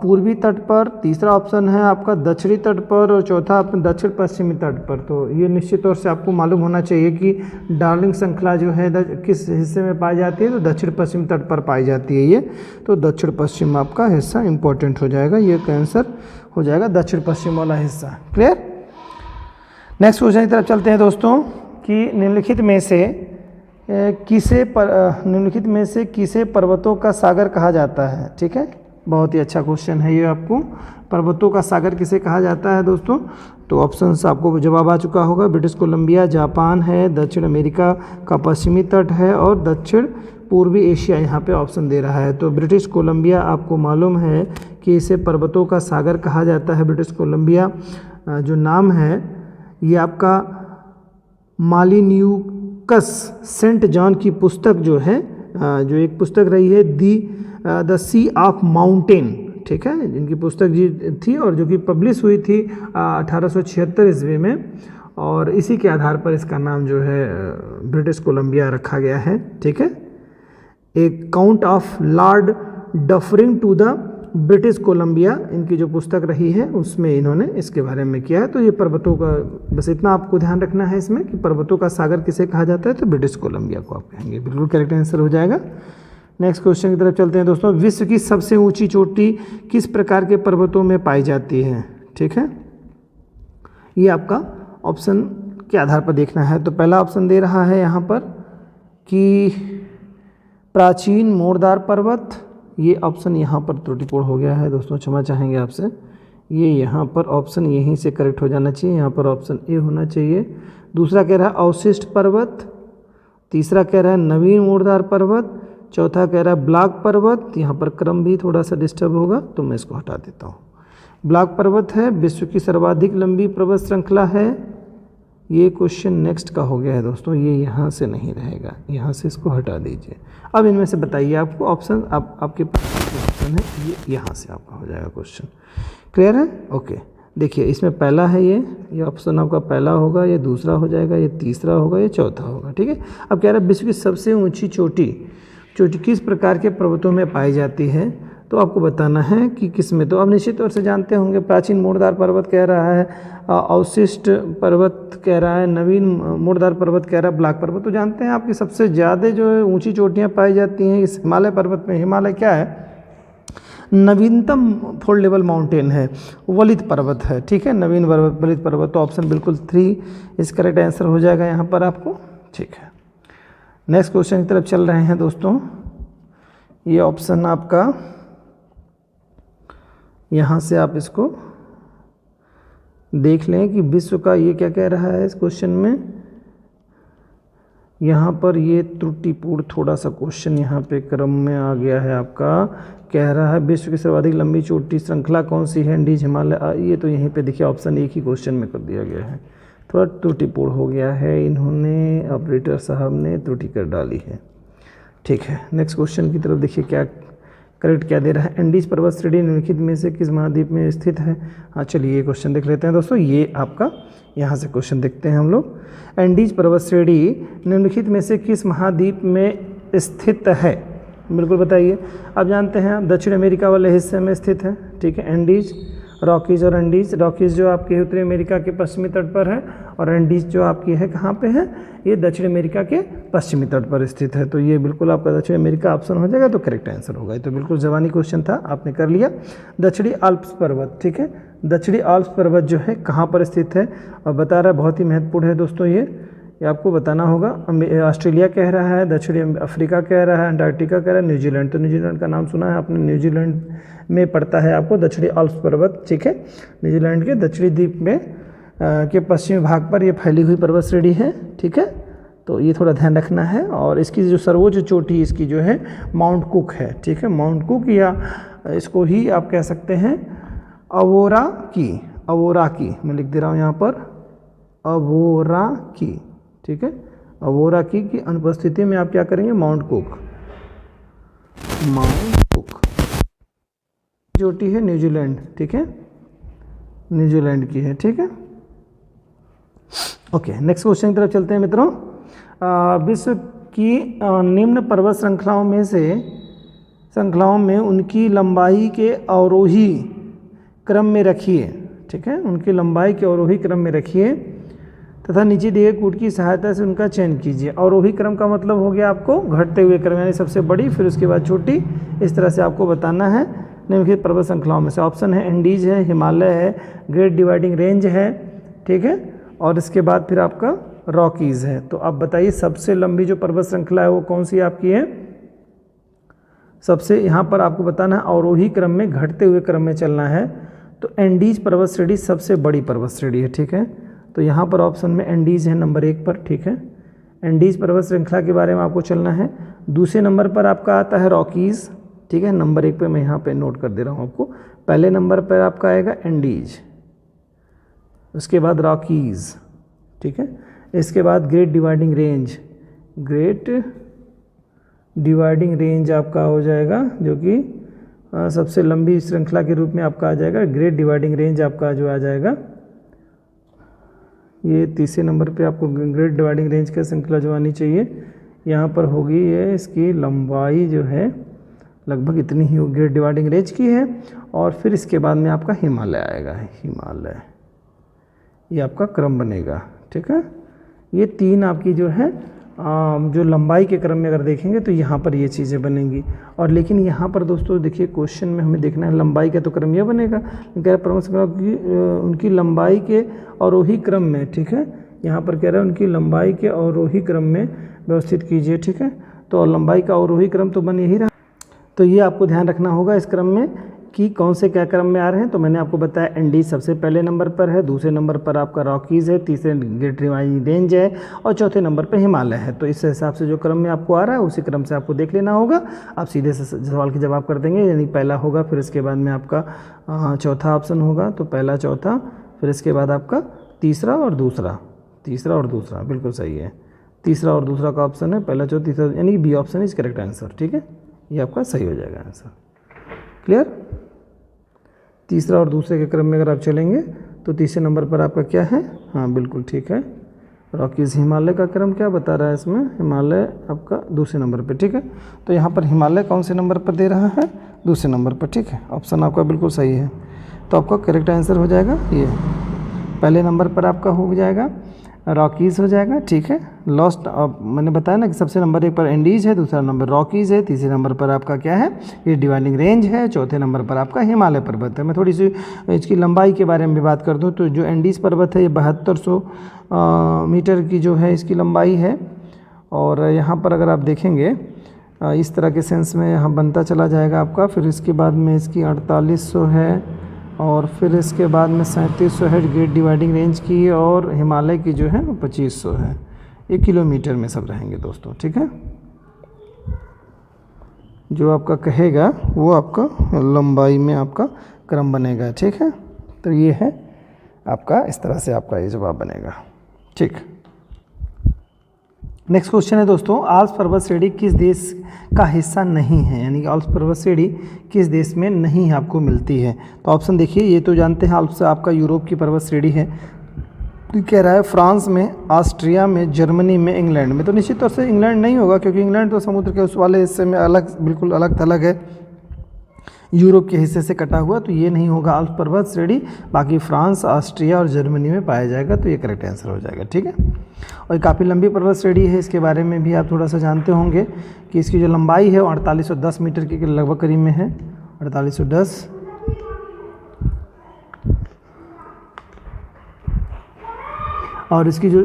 पूर्वी तट पर, तीसरा ऑप्शन है आपका दक्षिणी तट पर और चौथा ऑप्शन दक्षिण पश्चिमी तट पर। तो ये निश्चित तौर से आपको मालूम होना चाहिए कि डार्लिंग श्रृंखला जो है किस हिस्से में पाई जाती है। तो दक्षिण पश्चिम तट पर पाई जाती है ये। तो दक्षिण पश्चिम आपका हिस्सा इंपॉर्टेंट हो जाएगा, ये आंसर हो जाएगा दक्षिण पश्चिम वाला हिस्सा। क्लियर। नेक्स्ट क्वेश्चन की तरफ चलते हैं दोस्तों कि निम्नलिखित में से किसे पर्वतों का सागर कहा जाता है। ठीक है, बहुत ही अच्छा क्वेश्चन है ये आपको। पर्वतों का सागर किसे कहा जाता है दोस्तों। तो ऑप्शंस आपको जवाब आ चुका होगा। ब्रिटिश कोलंबिया, जापान है, दक्षिण अमेरिका का पश्चिमी तट है और दक्षिण पूर्वी एशिया यहाँ पे ऑप्शन दे रहा है। तो ब्रिटिश कोलंबिया आपको मालूम है कि इसे पर्वतों का सागर कहा जाता है। ब्रिटिश कोलंबिया जो नाम है ये आपका मालिन्यूकस सेंट जॉन की पुस्तक जो है, जो एक पुस्तक रही है द सी ऑफ माउंटेन। ठीक है, जिनकी पुस्तक जी थी और जो कि पब्लिश हुई थी 1876 ईस्वी में, और इसी के आधार पर इसका नाम जो है ब्रिटिश कोलंबिया रखा गया है। ठीक है, एक count of Lord Dufferin to the British Columbia इनकी जो पुस्तक रही है उसमें इन्होंने इसके बारे में किया है। तो ये पर्वतों का, बस इतना आपको ध्यान रखना है इसमें कि पर्वतों का सागर किसे कहा जाता है। तो ब्रिटिश कोलंबिया को आप कहेंगे, बिल्कुल करेक्ट आंसर हो जाएगा। नेक्स्ट क्वेश्चन की तरफ चलते हैं दोस्तों। विश्व की सबसे ऊंची चोटी किस प्रकार के पर्वतों में पाई जाती है। ठीक है, ये आपका ऑप्शन के आधार पर देखना है। तो पहला ऑप्शन दे रहा है यहाँ पर कि प्राचीन मोरदार पर्वत। ये ऑप्शन यहाँ पर त्रुटिपूर्ण हो गया है दोस्तों, क्षमा चाहेंगे आपसे। ये यहाँ पर ऑप्शन यहीं से करेक्ट हो जाना चाहिए, यहाँ पर ऑप्शन ए होना चाहिए। दूसरा कह रहा है अवशिष्ट पर्वत, तीसरा कह रहा है नवीन मोरदार पर्वत, चौथा कह रहा है ब्लॉक पर्वत। यहाँ पर क्रम भी थोड़ा सा डिस्टर्ब होगा तो मैं इसको हटा देता हूँ। ब्लॉक पर्वत है, विश्व की सर्वाधिक लंबी पर्वत श्रृंखला है। ये क्वेश्चन नेक्स्ट का हो गया है दोस्तों, ये यहाँ से नहीं रहेगा, यहाँ से इसको हटा दीजिए। अब इनमें से बताइए आपको ऑप्शन, आपके पास ऑप्शन है ये यहाँ से आपका हो जाएगा क्वेश्चन। क्लियर है, ओके। देखिए इसमें पहला है ये ऑप्शन आपका पहला होगा, ये दूसरा हो जाएगा, ये तीसरा होगा, ये चौथा होगा। ठीक है, अब कह रहा है विश्व की सबसे ऊंची चोटी किस प्रकार के पर्वतों में पाई जाती है। तो आपको बताना है कि किस में। तो आप निश्चित तौर से जानते होंगे, प्राचीन मोरदार पर्वत कह रहा है, अवशिष्ट पर्वत कह रहा है, नवीन मोरदार पर्वत कह रहा है, ब्लॉक पर्वत। तो जानते हैं आपकी सबसे ज़्यादा जो है ऊंची चोटियाँ पाई जाती हैं इस हिमालय पर्वत में। हिमालय क्या है, नवीनतम फोल्डेबल माउंटेन है, वलित पर्वत है। ठीक है, नवीन पर्वत, वलित पर्वत। तो ऑप्शन बिल्कुल 3 इस करेक्ट आंसर हो जाएगा यहाँ पर आपको। ठीक है, नेक्स्ट क्वेश्चन की तरफ चल रहे हैं दोस्तों। ये ऑप्शन आपका यहाँ से आप इसको देख लें कि विश्व का ये क्या कह रहा है इस क्वेश्चन में। यहाँ पर ये त्रुटिपूर्ण थोड़ा सा क्वेश्चन यहाँ पे क्रम में आ गया है आपका। कह रहा है विश्व की सर्वाधिक लंबी चोटी श्रृंखला कौन सी है, एंडीज हिमालय। ये तो यहीं पे देखिए ऑप्शन एक ही क्वेश्चन में कर दिया गया है, थोड़ा त्रुटिपूर्ण हो गया है, इन्होंने ऑपरेटर साहब ने त्रुटि कर डाली है। ठीक है, नेक्स्ट क्वेश्चन की तरफ देखिए क्या करेक्ट क्या दे रहा है। एंडीज पर्वत श्रेणी निम्नलिखित में से किस महाद्वीप में स्थित है। हाँ चलिए ये क्वेश्चन देख लेते हैं दोस्तों। ये आपका यहाँ से क्वेश्चन देखते हैं हम लोग। एंडीज पर्वत श्रेणी निम्नलिखित में से किस महाद्वीप में स्थित है, बिल्कुल बताइए। आप जानते हैं दक्षिण अमेरिका वाले हिस्से में स्थित है। ठीक है, एंडीज, रॉकीज़ और एंडीज़। रॉकीज़ जो आपके उत्तरी अमेरिका के पश्चिमी तट पर है और एंडीज़ जो आपकी है कहाँ पे है, ये दक्षिण अमेरिका के पश्चिमी तट पर स्थित है। तो ये बिल्कुल आपका दक्षिण अमेरिका ऑप्शन हो जाएगा, तो करेक्ट आंसर होगा। तो बिल्कुल जवानी क्वेश्चन था, आपने कर लिया। दक्षिणी आल्प्स पर्वत, ठीक है, दक्षिणी आल्प्स पर्वत जो है कहाँ पर स्थित है और बता रहा है, बहुत ही महत्वपूर्ण है दोस्तों ये आपको बताना होगा। ऑस्ट्रेलिया कह रहा है, दक्षिणी अफ्रीका कह रहा है, अंटार्कटिका कह रहा है, न्यूजीलैंड। तो न्यूजीलैंड का नाम सुना है आपने, न्यूजीलैंड में पड़ता है आपको दक्षिणी आल्प्स पर्वत। ठीक है, न्यूजीलैंड के दक्षिणी द्वीप में के पश्चिमी भाग पर ये फैली हुई पर्वत श्रेणी है। ठीक है, तो ये थोड़ा ध्यान रखना है। और इसकी जो सर्वोच्च चोटी इसकी जो है माउंट कुक है। ठीक है, माउंट कुक, या इसको ही आप कह सकते हैं अवोरा की मैं लिख दे रहा हूँ यहाँ पर, अवोरा की। ठीक है, अवोरा की अनुपस्थिति में आप क्या करेंगे, माउंट कुक चोटी है न्यूजीलैंड। ठीक है, न्यूजीलैंड की है, ठीक है। ओके, नेक्स्ट क्वेश्चन की तरफ चलते हैं मित्रों। विश्व की निम्न पर्वत श्रृंखलाओं में उनकी लंबाई के अवरोही क्रम में रखिए, ठीक है, उनकी लंबाई के अवरोही क्रम में रखिए तथा नीचे दिए गए कूट की सहायता से उनका चयन कीजिए। अवरोही क्रम का मतलब हो गया आपको घटते हुए क्रम, यानी सबसे बड़ी फिर उसके बाद छोटी, इस तरह से आपको बताना है निम्नलिखित पर्वत श्रृंखलाओं में से। ऑप्शन है एंडीज है, हिमालय है, ग्रेट डिवाइडिंग रेंज है, ठीक है, और इसके बाद फिर आपका रॉकीज़ है। तो आप बताइए सबसे लंबी जो पर्वत श्रृंखला है वो कौन सी आपकी है? सबसे यहाँ पर आपको बताना है अवरोही क्रम में घटते हुए क्रम में चलना है, तो एंडीज पर्वत श्रेणी सबसे बड़ी पर्वत श्रेणी है, ठीक है। तो यहाँ पर ऑप्शन में एंडीज है नंबर 1 पर, ठीक है। एंडीज पर्वत श्रृंखला के बारे में आपको चलना है। दूसरे नंबर पर आपका आता है रॉकीज़, ठीक है, नंबर 1 पे मैं यहाँ पे नोट कर दे रहा हूँ आपको। पहले नंबर पर आपका आएगा एंडीज, उसके बाद रॉकीज़, ठीक है, इसके बाद great dividing range, great dividing range आपका हो जाएगा, जो कि सबसे लंबी श्रृंखला के रूप में आपका आ जाएगा। ग्रेट डिवाइडिंग रेंज आपका जो आ जाएगा, ये तीसरे नंबर पे आपको ग्रेट डिवाइडिंग रेंज का श्रृंखला जो आनी चाहिए, यहाँ पर होगी ये, इसकी लंबाई जो है लगभग इतनी ही ग्रेट डिवाइडिंग रेंज की है। और फिर इसके बाद में आपका हिमालय आएगा, हिमालय, ये आपका क्रम बनेगा, ठीक है। ये 3 आपकी जो है जो लंबाई के क्रम में अगर देखेंगे तो यहाँ पर ये चीज़ें बनेंगी। और लेकिन यहाँ पर दोस्तों देखिए क्वेश्चन में हमें देखना है लंबाई का तो क्रम यह बनेगा, कह रहा है उनकी लंबाई के अवरोही क्रम में, ठीक है, यहाँ पर कह रहा है उनकी लंबाई के अवरोही क्रम में व्यवस्थित कीजिए, ठीक है। तो लंबाई का अवरोही क्रम तो बन यही रहा, तो ये आपको ध्यान रखना होगा इस क्रम में कि कौन से क्या क्रम में आ रहे हैं। तो मैंने आपको बताया एंडीज सबसे पहले नंबर पर है, दूसरे नंबर पर आपका रॉकीज़ है, तीसरे ग्रेट डिवाइडिंग रेंज है और चौथे नंबर पर हिमालय है। तो इस हिसाब से जो क्रम में आपको आ रहा है उसी क्रम से आपको देख लेना होगा। आप सीधे से सवाल के जवाब कर देंगे, यानी पहला होगा, फिर इसके बाद में आपका चौथा ऑप्शन होगा, तो पहला चौथा, फिर इसके बाद आपका तीसरा और दूसरा, तीसरा और दूसरा, बिल्कुल सही है, तीसरा और दूसरा का ऑप्शन है, पहला चौथा तीसरा, यानी B option is correct answer, ठीक है, ये आपका सही हो जाएगा आंसर। क्लियर? तीसरा और दूसरे के क्रम में अगर आप चलेंगे तो तीसरे नंबर पर आपका क्या है? हाँ बिल्कुल ठीक है, रॉकीज़। हिमालय का क्रम क्या बता रहा है इसमें? हिमालय आपका दूसरे नंबर पे, ठीक है। तो यहाँ पर हिमालय कौन से नंबर पर दे रहा है? दूसरे नंबर पर, ठीक है। ऑप्शन आपका बिल्कुल सही है, तो आपका करेक्ट आंसर हो जाएगा ये। पहले नंबर पर आपका हो जाएगा रॉकीज़ हो जाएगा, ठीक है। लॉस्ट मैंने बताया ना कि सबसे नंबर 1 पर एंडीज है, दूसरा नंबर रॉकीज़ है, तीसरे नंबर पर आपका क्या है? ये डिवाइडिंग रेंज है, चौथे नंबर पर आपका हिमालय पर्वत है। मैं थोड़ी सी इसकी लंबाई के बारे में भी बात कर दूं तो जो एंडीज़ पर्वत है ये 7200 मीटर की जो है इसकी लंबाई है। और यहाँ पर अगर आप देखेंगे इस तरह के सेंस में यहाँ बनता चला जाएगा आपका। फिर इसके बाद में इसकी 4800 है और फिर इसके बाद में 3700 है ग्रेट डिवाइडिंग रेंज की, और हिमालय की जो है वो 2500 है। ये किलोमीटर में सब रहेंगे दोस्तों, ठीक है। जो आपका कहेगा वो आपका लंबाई में आपका क्रम बनेगा, ठीक है। तो ये है आपका, इस तरह से आपका ये जवाब बनेगा, ठीक। नेक्स्ट क्वेश्चन है दोस्तों, आल्प्स पर्वत श्रेणी किस देश का हिस्सा नहीं है? यानी कि आल्प्स पर्वत श्रेणी किस देश में नहीं आपको मिलती है? तो ऑप्शन देखिए, ये तो जानते हैं आल्प्स आपका यूरोप की पर्वत श्रेणी है। तो कह रहा है फ्रांस में, ऑस्ट्रिया में, जर्मनी में, इंग्लैंड में। तो निश्चित तौर से इंग्लैंड नहीं होगा, क्योंकि इंग्लैंड तो समुद्र के उस वाले हिस्से में अलग, बिल्कुल अलग थलग है, यूरोप के हिस्से से कटा हुआ, तो ये नहीं होगा आल्प्स पर्वत श्रेणी। बाकी फ्रांस, ऑस्ट्रिया और जर्मनी में पाया जाएगा, तो ये करेक्ट आंसर हो जाएगा, ठीक है। और काफ़ी लंबी पर्वत श्रेणी है, इसके बारे में भी आप थोड़ा सा जानते होंगे कि इसकी जो लंबाई है वो 4810 मीटर के लगभग करीब में है, 4810। और इसकी जो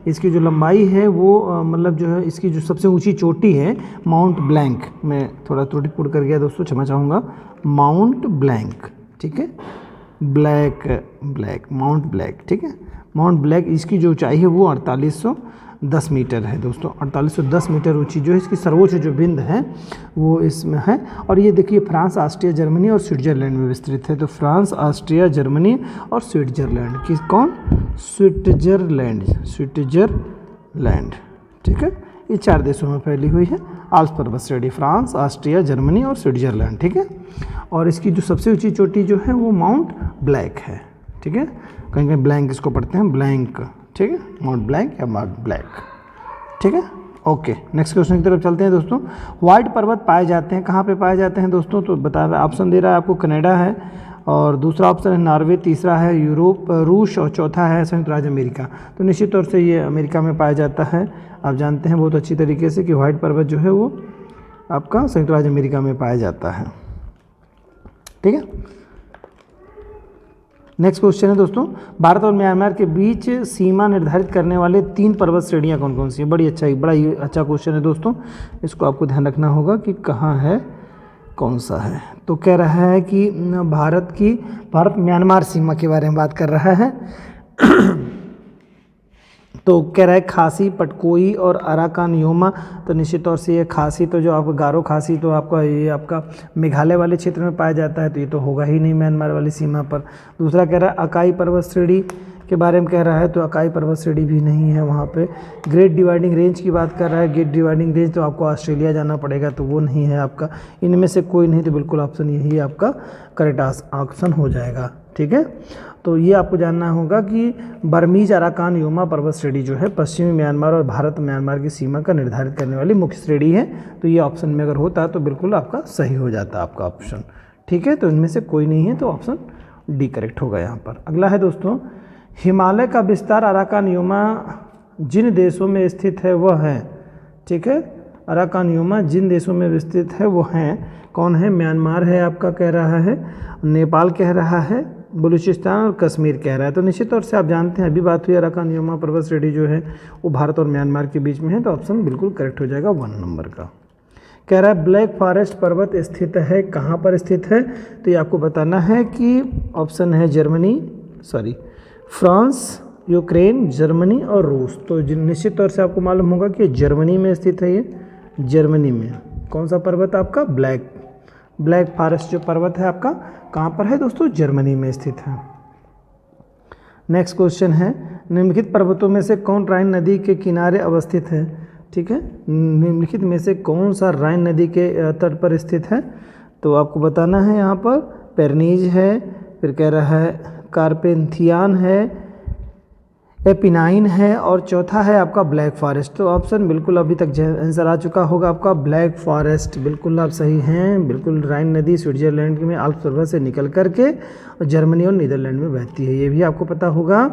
इसकी जो लंबाई है वो मतलब जो है इसकी जो सबसे ऊंची चोटी है माउंट ब्लैंक, मैं थोड़ा त्रुटिपूर्ण कर गया दोस्तों, क्षमा चाहूँगा, माउंट ब्लैंक, ठीक है, ब्लैक माउंट ब्लैक, ठीक है, माउंट ब्लैक। इसकी जो ऊंचाई है वो 4810 मीटर है दोस्तों। 4810 मीटर ऊंची जो है इसकी सर्वोच्च जो बिंद है वो इसमें है। और ये देखिए फ्रांस, ऑस्ट्रिया, जर्मनी और स्विट्जरलैंड में विस्तृत है। तो फ्रांस, ऑस्ट्रिया, जर्मनी और स्विट्जरलैंड, किस कौन? स्विट्जरलैंड, ठीक है, ये 4 देशों में फैली हुई है आल्प्स पर्वत श्रेणी, फ्रांस, ऑस्ट्रिया, जर्मनी और स्विट्जरलैंड, ठीक है। और इसकी जो सबसे ऊंची चोटी जो है वो माउंट ब्लैक है, ठीक है। कहीं कहीं ब्लैंक इसको पढ़ते हैं, ब्लैंक, ठीक है, माउंट ब्लैंक या माउंट ब्लैक, ठीक है। ओके, नेक्स्ट क्वेश्चन की तरफ चलते हैं दोस्तों। व्हाइट पर्वत पाए जाते हैं कहाँ पे पाए जाते हैं दोस्तों? तो बता रहा, ऑप्शन दे रहा है आपको, कनाडा है, और दूसरा ऑप्शन है नॉर्वे, तीसरा है यूरोप रूस, और चौथा है संयुक्त राज्य अमेरिका। तो निश्चित तौर से ये अमेरिका में पाया जाता है। आप जानते हैं बहुत अच्छी तरीके से कि व्हाइट पर्वत जो है वो आपका संयुक्त राज्य अमेरिका में पाया जाता है, ठीक है। नेक्स्ट क्वेश्चन है दोस्तों, भारत और म्यांमार के बीच सीमा निर्धारित करने वाले 3 पर्वत श्रेणियाँ कौन कौन सी हैं? बड़ा ही अच्छा क्वेश्चन है दोस्तों, इसको आपको ध्यान रखना होगा कि कहाँ है, कौन सा है। तो कह रहा है कि भारत म्यांमार सीमा के बारे में बात कर रहा है। तो कह रहा है खासी, पटकोई और अराकान योमा। तो निश्चित तौर से ये खासी, तो जो आपका गारो खासी, तो आपका ये आपका मेघालय वाले क्षेत्र में पाया जाता है, तो ये तो होगा ही नहीं म्यांमार वाली सीमा पर। दूसरा कह रहा है अकाई पर्वत श्रेणी के बारे में कह रहा है, तो अकाई पर्वत श्रेणी भी नहीं है वहाँ पे। ग्रेट डिवाइडिंग रेंज की बात कर रहा है, ग्रेट डिवाइडिंग रेंज तो आपको ऑस्ट्रेलिया जाना पड़ेगा, तो वो नहीं है आपका। इनमें से कोई नहीं, तो बिल्कुल ऑप्शन यही आपका करेक्ट ऑप्शन हो जाएगा, ठीक है। तो ये आपको जानना होगा कि बर्मीज अराकान योमा पर्वत श्रेणी जो है पश्चिमी म्यांमार और भारत म्यांमार की सीमा का निर्धारित करने वाली मुख्य श्रेणी है। तो ये ऑप्शन में अगर होता तो बिल्कुल आपका सही हो जाता आपका ऑप्शन, ठीक है। तो इनमें से कोई नहीं है, तो ऑप्शन डी करेक्ट होगा यहाँ पर। अगला है दोस्तों, हिमालय का विस्तार अराकान योमा जिन देशों में स्थित है वह है, ठीक है। अराकान योमा जिन देशों में विस्तृत है वो हैं, कौन है? म्यांमार है आपका, कह रहा है नेपाल, कह रहा है बलूचिस्तान और कश्मीर कह रहा है। तो निश्चित तौर से आप जानते हैं, अभी बात हुई अराकान योमा पर्वत श्रेणी जो है वो भारत और म्यांमार के बीच में है, तो ऑप्शन बिल्कुल करेक्ट हो जाएगा 1 नंबर का। कह रहा है ब्लैक फॉरेस्ट पर्वत स्थित है, कहाँ पर स्थित है? तो ये आपको बताना है कि ऑप्शन है फ्रांस, यूक्रेन, जर्मनी और रूस। तो निश्चित तौर से आपको मालूम होगा कि जर्मनी में स्थित है। ये जर्मनी में कौन सा पर्वत आपका? ब्लैक फॉरेस्ट जो पर्वत है आपका कहाँ पर है दोस्तों? जर्मनी में स्थित है। नेक्स्ट क्वेश्चन है, निम्नलिखित पर्वतों में से कौन राइन नदी के किनारे अवस्थित है, ठीक है। निम्नलिखित में से कौन सा राइन नदी के तट पर स्थित है? तो आपको बताना है यहाँ पर पेरनीज है, फिर कह रहा है कारपेंथियान है, एपिनाइन है, और चौथा है आपका ब्लैक फॉरेस्ट। तो ऑप्शन बिल्कुल अभी तक आंसर आ चुका होगा आपका ब्लैक फॉरेस्ट, बिल्कुल आप सही हैं। बिल्कुल राइन नदी स्विट्जरलैंड में आल्प्स पर्वत से निकल करके जर्मनी और नीदरलैंड में बहती है, ये भी आपको पता होगा।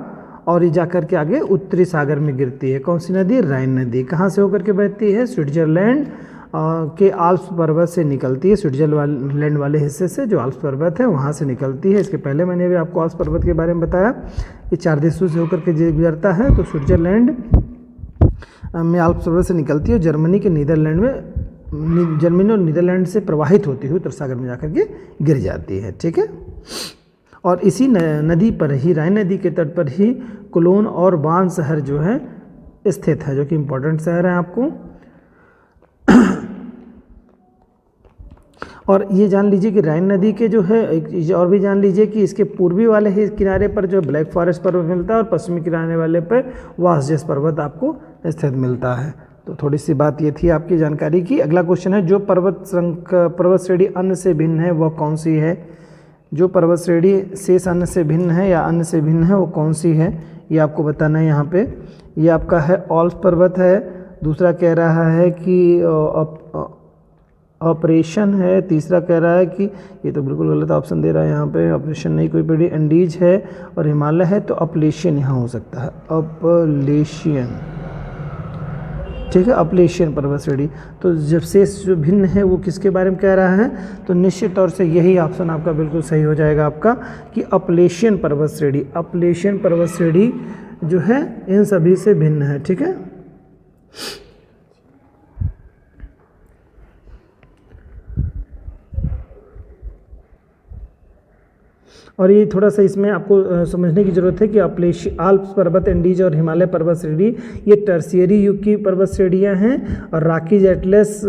और ये जाकर के आगे उत्तरी सागर में गिरती है। कौन सी नदी? राइन नदी। कहाँ से होकर के बहती है? स्विट्जरलैंड के आल्प्स पर्वत से निकलती है, स्विट्जरलैंड वाले हिस्से से जो आल्प्स पर्वत है वहाँ से निकलती है। इसके पहले मैंने भी आपको आल्प्स पर्वत के बारे में बताया, ये 4 देशों से होकर के गुजरता है। तो स्विट्जरलैंड में आल्प्स पर्वत से निकलती है, और जर्मनी और नीदरलैंड से प्रवाहित होती हुई उत्तर सागर में जाकर के गिर जाती है, ठीक है। और इसी नदी पर ही, राइन नदी के तट पर ही कोलोन और बान शहर जो है स्थित है, जो कि इम्पोर्टेंट शहर है आपको। और ये जान लीजिए कि राइन नदी के जो है, एक चीज़ और भी जान लीजिए कि इसके पूर्वी वाले ही किनारे पर जो ब्लैक फॉरेस्ट पर्वत मिलता है, और पश्चिमी किनारे वाले पर वासजेस पर्वत आपको स्थित मिलता है। तो थोड़ी सी बात ये थी आपकी जानकारी की। अगला क्वेश्चन है, जो पर्वत श्रेणी अन्य से भिन्न है वह कौन सी है? जो पर्वत श्रेणी शेष अन्य से भिन्न है या अन्य से भिन्न है वो कौन सी है, ये आपको बताना है यहाँ पे। ये आपका है ऑल्प्स पर्वत है, दूसरा कह रहा है कि ऑपरेशन है, तीसरा कह रहा है कि ये तो बिल्कुल गलत ऑप्शन दे रहा है यहाँ पे, ऑपरेशन नहीं कोई पड़ी, एंडीज है, और हिमालय है, तो अपलेशियन यहाँ हो सकता है, अपलेशियन, ठीक है, अपलेशियन पर्वत श्रेणी। तो जब शेष जो भिन्न है वो किसके बारे में कह रहा है? तो निश्चित तौर से यही ऑप्शन आपका बिल्कुल सही हो जाएगा आपका, कि अपलेशियन पर्वत श्रेणी। अपलेशियन पर्वत श्रेणी जो है इन सभी से भिन्न है, ठीक है। और ये थोड़ा सा इसमें आपको समझने की ज़रूरत है कि आल्प्स पर्वत एंडीज और हिमालय पर्वत श्रेणी ये टर्शियरी युग की पर्वत श्रेणियाँ हैं, और रॉकीज एटलस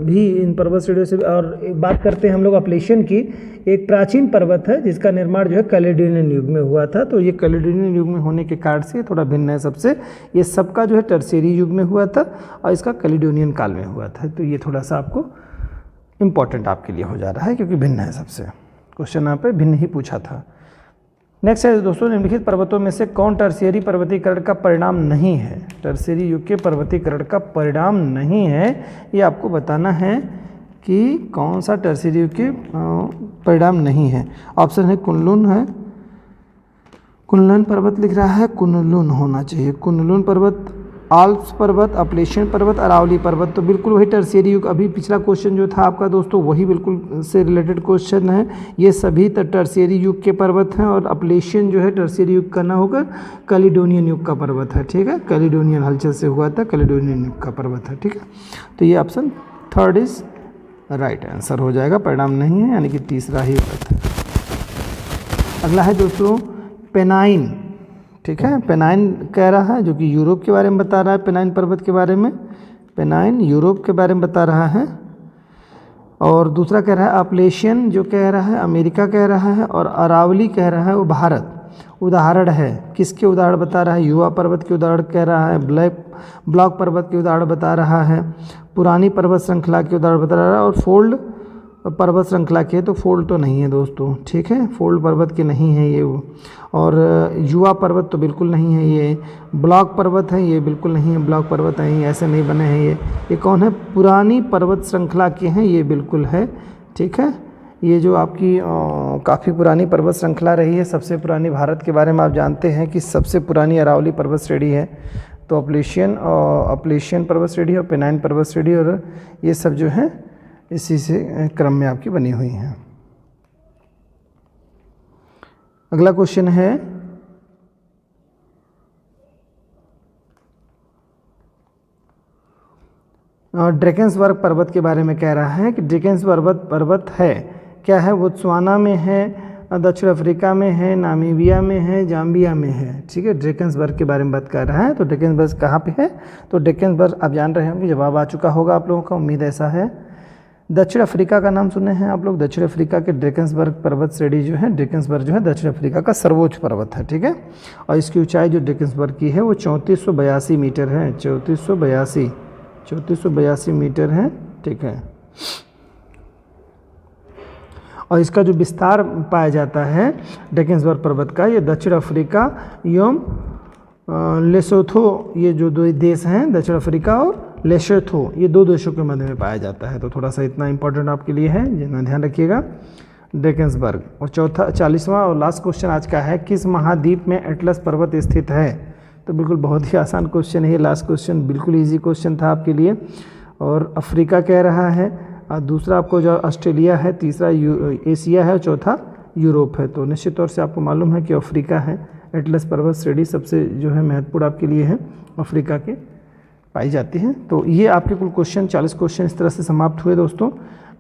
भी इन पर्वत श्रेणियों से। और एक बात करते हैं हम लोग अपलेशियन की, एक प्राचीन पर्वत है जिसका निर्माण जो है कैलेडोनियन युग में हुआ था। तो ये कैलेडोनियन युग में होने के कारण से थोड़ा भिन्न है सबसे। ये सबका जो है टर्शियरी युग में हुआ था और इसका कैलेडोनियन काल में हुआ था। तो ये थोड़ा सा आपको इम्पॉर्टेंट आपके लिए हो जा रहा है क्योंकि भिन्न है सबसे। क्वेश्चन यहाँ पे भिन्न ही पूछा था। नेक्स्ट है दोस्तों, निम्नलिखित पर्वतों में से कौन टर्शियरी पर्वतीकरण का परिणाम नहीं है? टर्शियरी युग के पर्वतीकरण का परिणाम नहीं है, ये आपको बताना है कि कौन सा टर्शियरी युग के परिणाम नहीं है। ऑप्शन है कुनलुन है, कुनलुन पर्वत लिख रहा है, कुनलुन होना चाहिए, कुनलुन पर्वत, आल्प्स पर्वत, अपलेशियन पर्वत, अरावली पर्वत। तो बिल्कुल वही टर्शियरी युग, अभी पिछला क्वेश्चन जो था आपका दोस्तों वही बिल्कुल से रिलेटेड क्वेश्चन है। ये सभी टर्शियरी युग के पर्वत हैं, और अपलेशियन जो है टर्शियरी युग का ना होकर कैलेडोनियन युग का पर्वत है, ठीक है। कैलेडोनियन हलचल से हुआ था, कैलेडोनियन युग का पर्वत है, ठीक है। तो ये option third is right answer हो जाएगा, परिणाम नहीं है, यानी कि तीसरा ही गलत है। अगला है दोस्तों पेनाइन, ठीक है। पेनाइन कह रहा है जो कि यूरोप के बारे में बता रहा है, पेनाइन पर्वत के बारे में, पेनाइन यूरोप के बारे में बता रहा है। और दूसरा कह रहा है अपलेशियन, जो कह रहा है अमेरिका कह रहा है, और अरावली कह रहा है वो भारत। उदाहरण है, किसके उदाहरण बता रहा है? युवा पर्वत के उदाहरण कह रहा है, ब्लॉक पर्वत के उदाहरण बता रहा है, पुरानी पर्वत श्रृंखला के उदाहरण बता रहा है, और फोल्ड पर्वत श्रृंखला के। तो फोल्ड तो नहीं है दोस्तों, ठीक है, फोल्ड पर्वत के नहीं है ये वो। और युवा पर्वत तो बिल्कुल नहीं है ये। ब्लॉक पर्वत है, ये बिल्कुल नहीं है, ब्लॉक पर्वत है ये, ऐसे नहीं बने हैं ये कौन है? पुरानी पर्वत श्रृंखला के हैं, ये बिल्कुल है, ठीक है। ये जो आपकी काफ़ी पुरानी पर्वत श्रृंखला रही है, सबसे पुरानी भारत के बारे में आप जानते हैं कि सबसे पुरानी अरावली पर्वत श्रेणी है। तो अपलेशियन पर्वत श्रेणी और पेनाइन पर्वत श्रेणी, और ये सब जो है इसी से क्रम में आपकी बनी हुई हैं। अगला क्वेश्चन है ड्रैकेंसबर्ग पर्वत के बारे में कह रहा है कि ड्रैकेंसबर्ग पर्वत है क्या है? बोत्सवाना में है, दक्षिण अफ्रीका में है, नामीबिया में है, जाम्बिया में है, ठीक है। ड्रैकेंसबर्ग के बारे में बात कर रहा है। तो ड्रैकेंसबर्ग कहाँ पे है? तो ड्रैकेंसबर्ग आप जान रहे होंगे, जवाब आ चुका होगा आप लोगों का, उम्मीद ऐसा है। दक्षिण अफ्रीका का नाम सुने हैं आप लोग? दक्षिण अफ्रीका के ड्रैकेंसबर्ग पर्वत श्रेणी जो है, ड्रैकेंसबर्ग जो है दक्षिण अफ्रीका का सर्वोच्च पर्वत है, ठीक है। और इसकी ऊंचाई जो ड्रैकेंसबर्ग की है वो 3482 मीटर है, 3482 मीटर है, ठीक है। और इसका जो विस्तार पाया जाता है ड्रैकेंसबर्ग पर्वत का, ये दक्षिण अफ्रीका एवं लेसोथो, ये जो दो देश हैं, दक्षिण अफ्रीका और लेसोथो, ये दो देशों के मध्य में पाया जाता है। तो थोड़ा सा इतना इंपॉर्टेंट आपके लिए है, जितना ध्यान रखिएगा, ड्रैकेंसबर्ग। और चौथा 40वां और लास्ट क्वेश्चन आज का है, किस महाद्वीप में एटलस पर्वत स्थित है? तो बिल्कुल बहुत ही आसान क्वेश्चन है, लास्ट क्वेश्चन बिल्कुल ईजी क्वेश्चन था आपके लिए। और अफ्रीका कह रहा है, और दूसरा आपको जो ऑस्ट्रेलिया है, तीसरा एशिया है, और चौथा यूरोप है। तो निश्चित तौर से आपको मालूम है कि अफ्रीका है, एटलस पर्वत श्रेणी सबसे जो है महत्वपूर्ण आपके लिए है, अफ्रीका के पाई जाती है। तो ये आपके कुल क्वेश्चन 40 क्वेश्चन इस तरह से समाप्त हुए दोस्तों।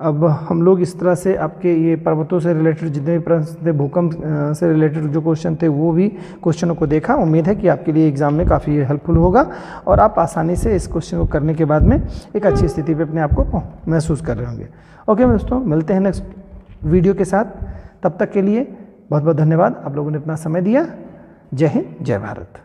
अब हम लोग इस तरह से आपके ये पर्वतों से रिलेटेड जितने भी प्रश्न थे, भूकंप से रिलेटेड जो क्वेश्चन थे, वो भी क्वेश्चनों को देखा। उम्मीद है कि आपके लिए एग्जाम में काफ़ी हेल्पफुल होगा और आप आसानी से इस क्वेश्चन को करने के बाद में एक अच्छी स्थिति पे अपने आप को महसूस कर रहे होंगे। ओके दोस्तों, मिलते हैं नेक्स्ट वीडियो के साथ। तब तक के लिए बहुत बहुत धन्यवाद, आप लोगों ने अपना समय दिया। जय हिंद, जय भारत।